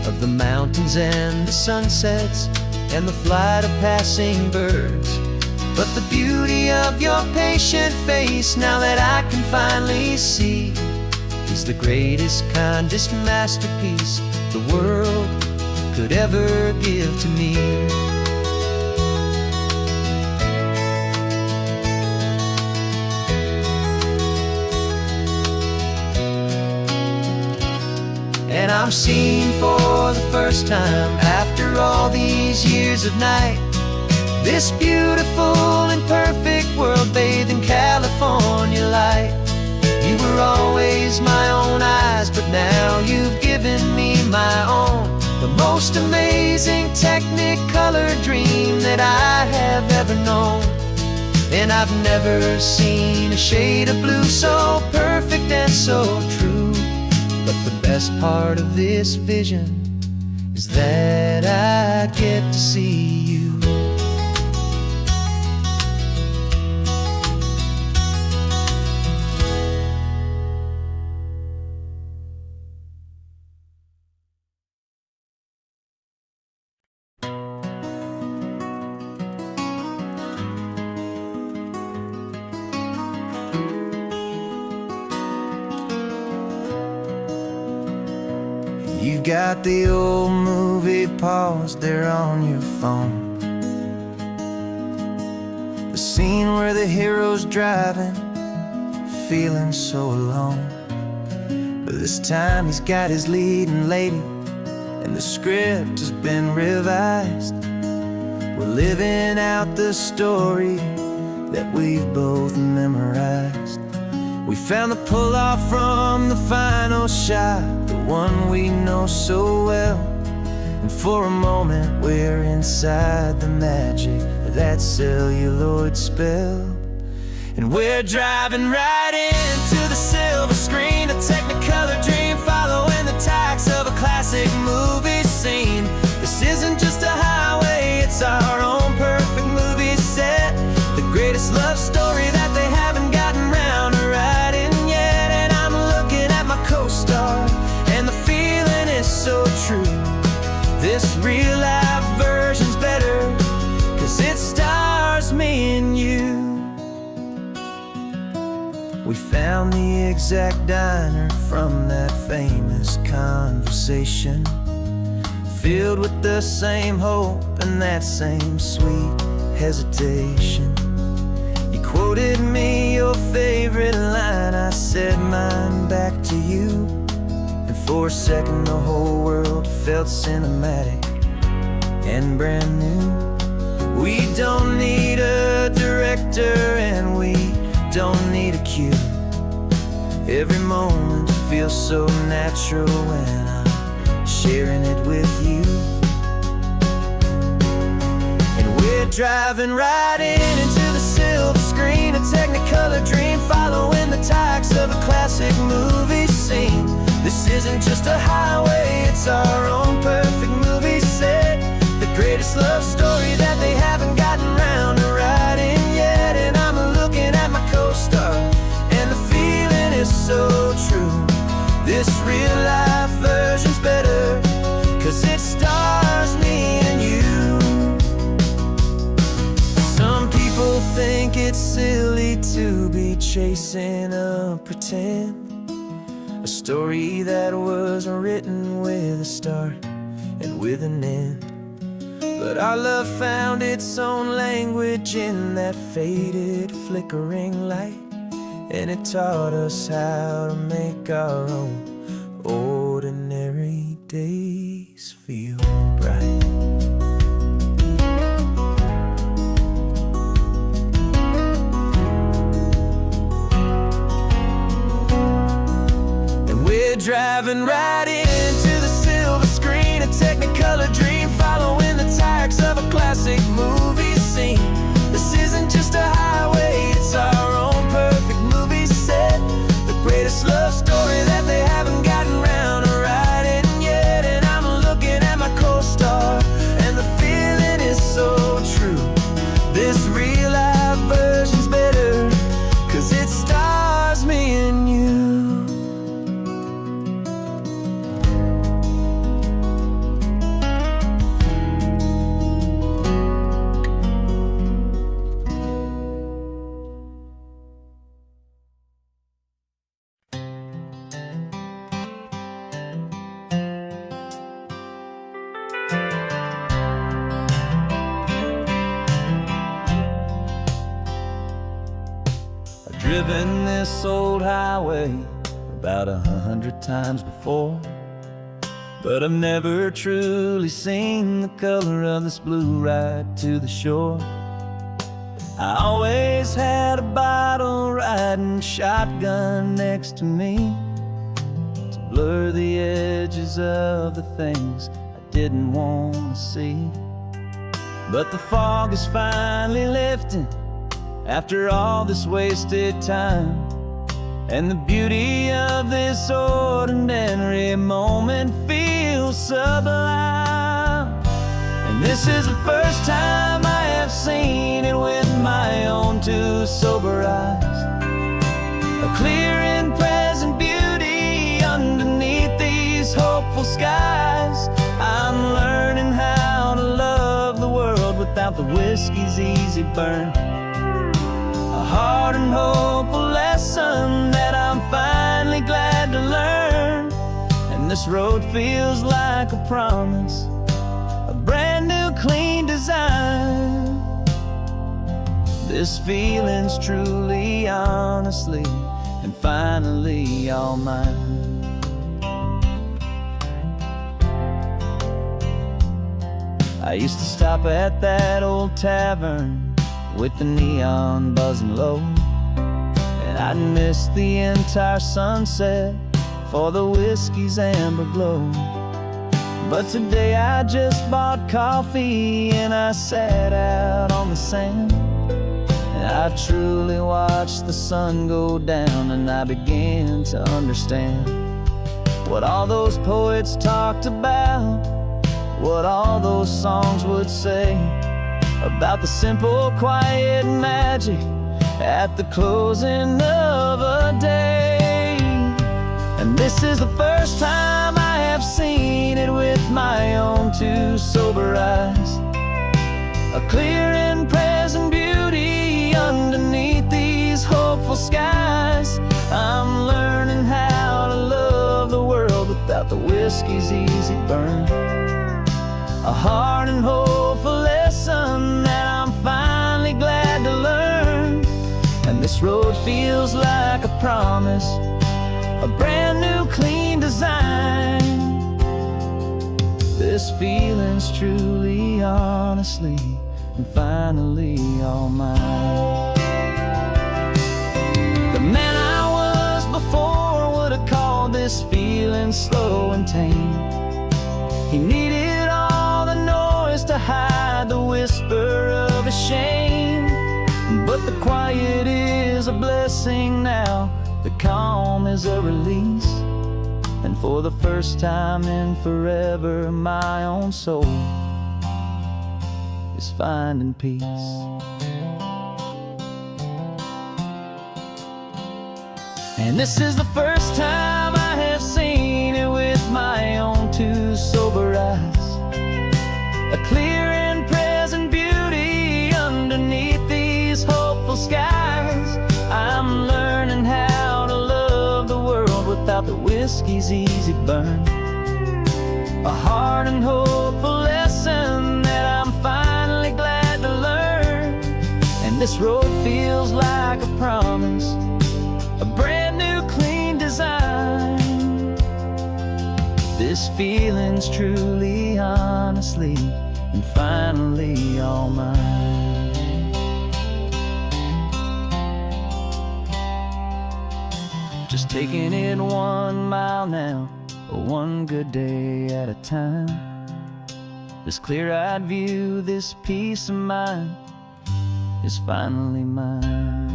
of the mountains and the sunsets and the flight of passing birds. But the beauty of your patient face, now that I can finally see, is the greatest, kindest masterpiece the world could ever give to me. And I'm seeing for the first time, after all these years of night, this beautiful and perfect world bathed in California light. You were always my own eyes, but now you've given me my own. The most amazing technicolor dream that I have ever known. And I've never seen a shade of blue so perfect and so true. But the best part of this vision is that I get to see you. You've got the old movie paused there on your phone. The scene where the hero's driving, feeling so alone. But this time he's got his leading lady, and the script has been revised. We're living out the story that we've both memorized. We found the pull-off from the final shot, the one we know so well. And for a moment we're inside the magic of that celluloid spell. And we're driving right into the silver screen, a technicolor dream, following the tacks of a classic movie scene. This isn't just a highway, it's our own perfect movie set, the greatest love story that they haven't gotten round to writing yet. And I'm looking at my co-star, and the feeling is so true. This real-life version's better, 'cause it stars me and you. We found the exact diner from that famous conversation, filled with the same hope and that same sweet hesitation. You quoted me your favorite line, I said mine back to you. And for a second the whole world felt cinematic and brand new. We don't need a director and we don't need a cue. Every moment feels so natural when I'm sharing it with you. And we're driving right into the silver screen, a technicolor dream, following the tacks of a classic movie scene. This isn't just a highway, it's our own perfect movie set, the greatest love story that they haven't gotten round to writing yet. And I'm looking at my co-star, and the feeling is so true. This real-life version's better, 'cause it stars me and you. Some people think it's silly to be chasing a pretend, a story that was written with a start and with an end. But our love found its own language in that faded, flickering light, and it taught us how to make our own ordinary days feel bright. And we're driving right into the silver screen, a technicolor dream, following the tacks of a classic movie scene. This isn't just a highway, it's our own perfect movie set, the greatest love story that they haven't gotten round to writing yet. And I'm looking at my co-star, and the feeling is so true. This real-life version's better, 'cause it stars me and you. Driven this old highway about 100 times before, but I've never truly seen the color of this blue right to the shore. I always had a bottle riding shotgun next to me to blur the edges of the things I didn't want to see. But the fog is finally lifting after all this wasted time, and the beauty of this ordinary moment feels sublime. And this is the first time I have seen it with my own two sober eyes, a clear and present beauty underneath these hopeful skies. I'm learning how to love the world without the whiskey's easy burn, a hard and hopeful lesson that I'm finally glad to learn. And this road feels like a promise, a brand new clean design. This feeling's truly, honestly, and finally all mine. I used to stop at that old tavern with the neon buzzing low, and I'd miss the entire sunset for the whiskey's amber glow. But today I just bought coffee and I sat out on the sand, and I truly watched the sun go down, and I began to understand what all those poets talked about, what all those songs would say about the simple, quiet magic at the closing of a day. And this is the first time I have seen it with my own two sober eyes, a clear and present beauty underneath these hopeful skies. I'm learning how to love the world without the whiskey's easy burn, a hard and hopeful lesson that I'm finally glad to learn. And this road feels like a promise, a brand new clean design. This feeling's truly, honestly, and finally all mine. The man I was before would have called this feeling slow and tame. He needed all the noise to hide the whisper of his shame. But the quiet is a blessing now, the calm is a release, and for the first time in forever my own soul is finding peace. And this is the first time I have seen it with my own two sober eyes, a clear and present beauty underneath these hopeful skies. I'm learning how to love the world without the whiskey's easy burn, a hard and hopeful lesson that I'm finally glad to learn. And this road feels like a promise, a brand new clean design. This feeling's truly, honestly, and finally all mine. Just taking it 1 mile now, one good day at a time. This clear-eyed view, this peace of mind is finally mine.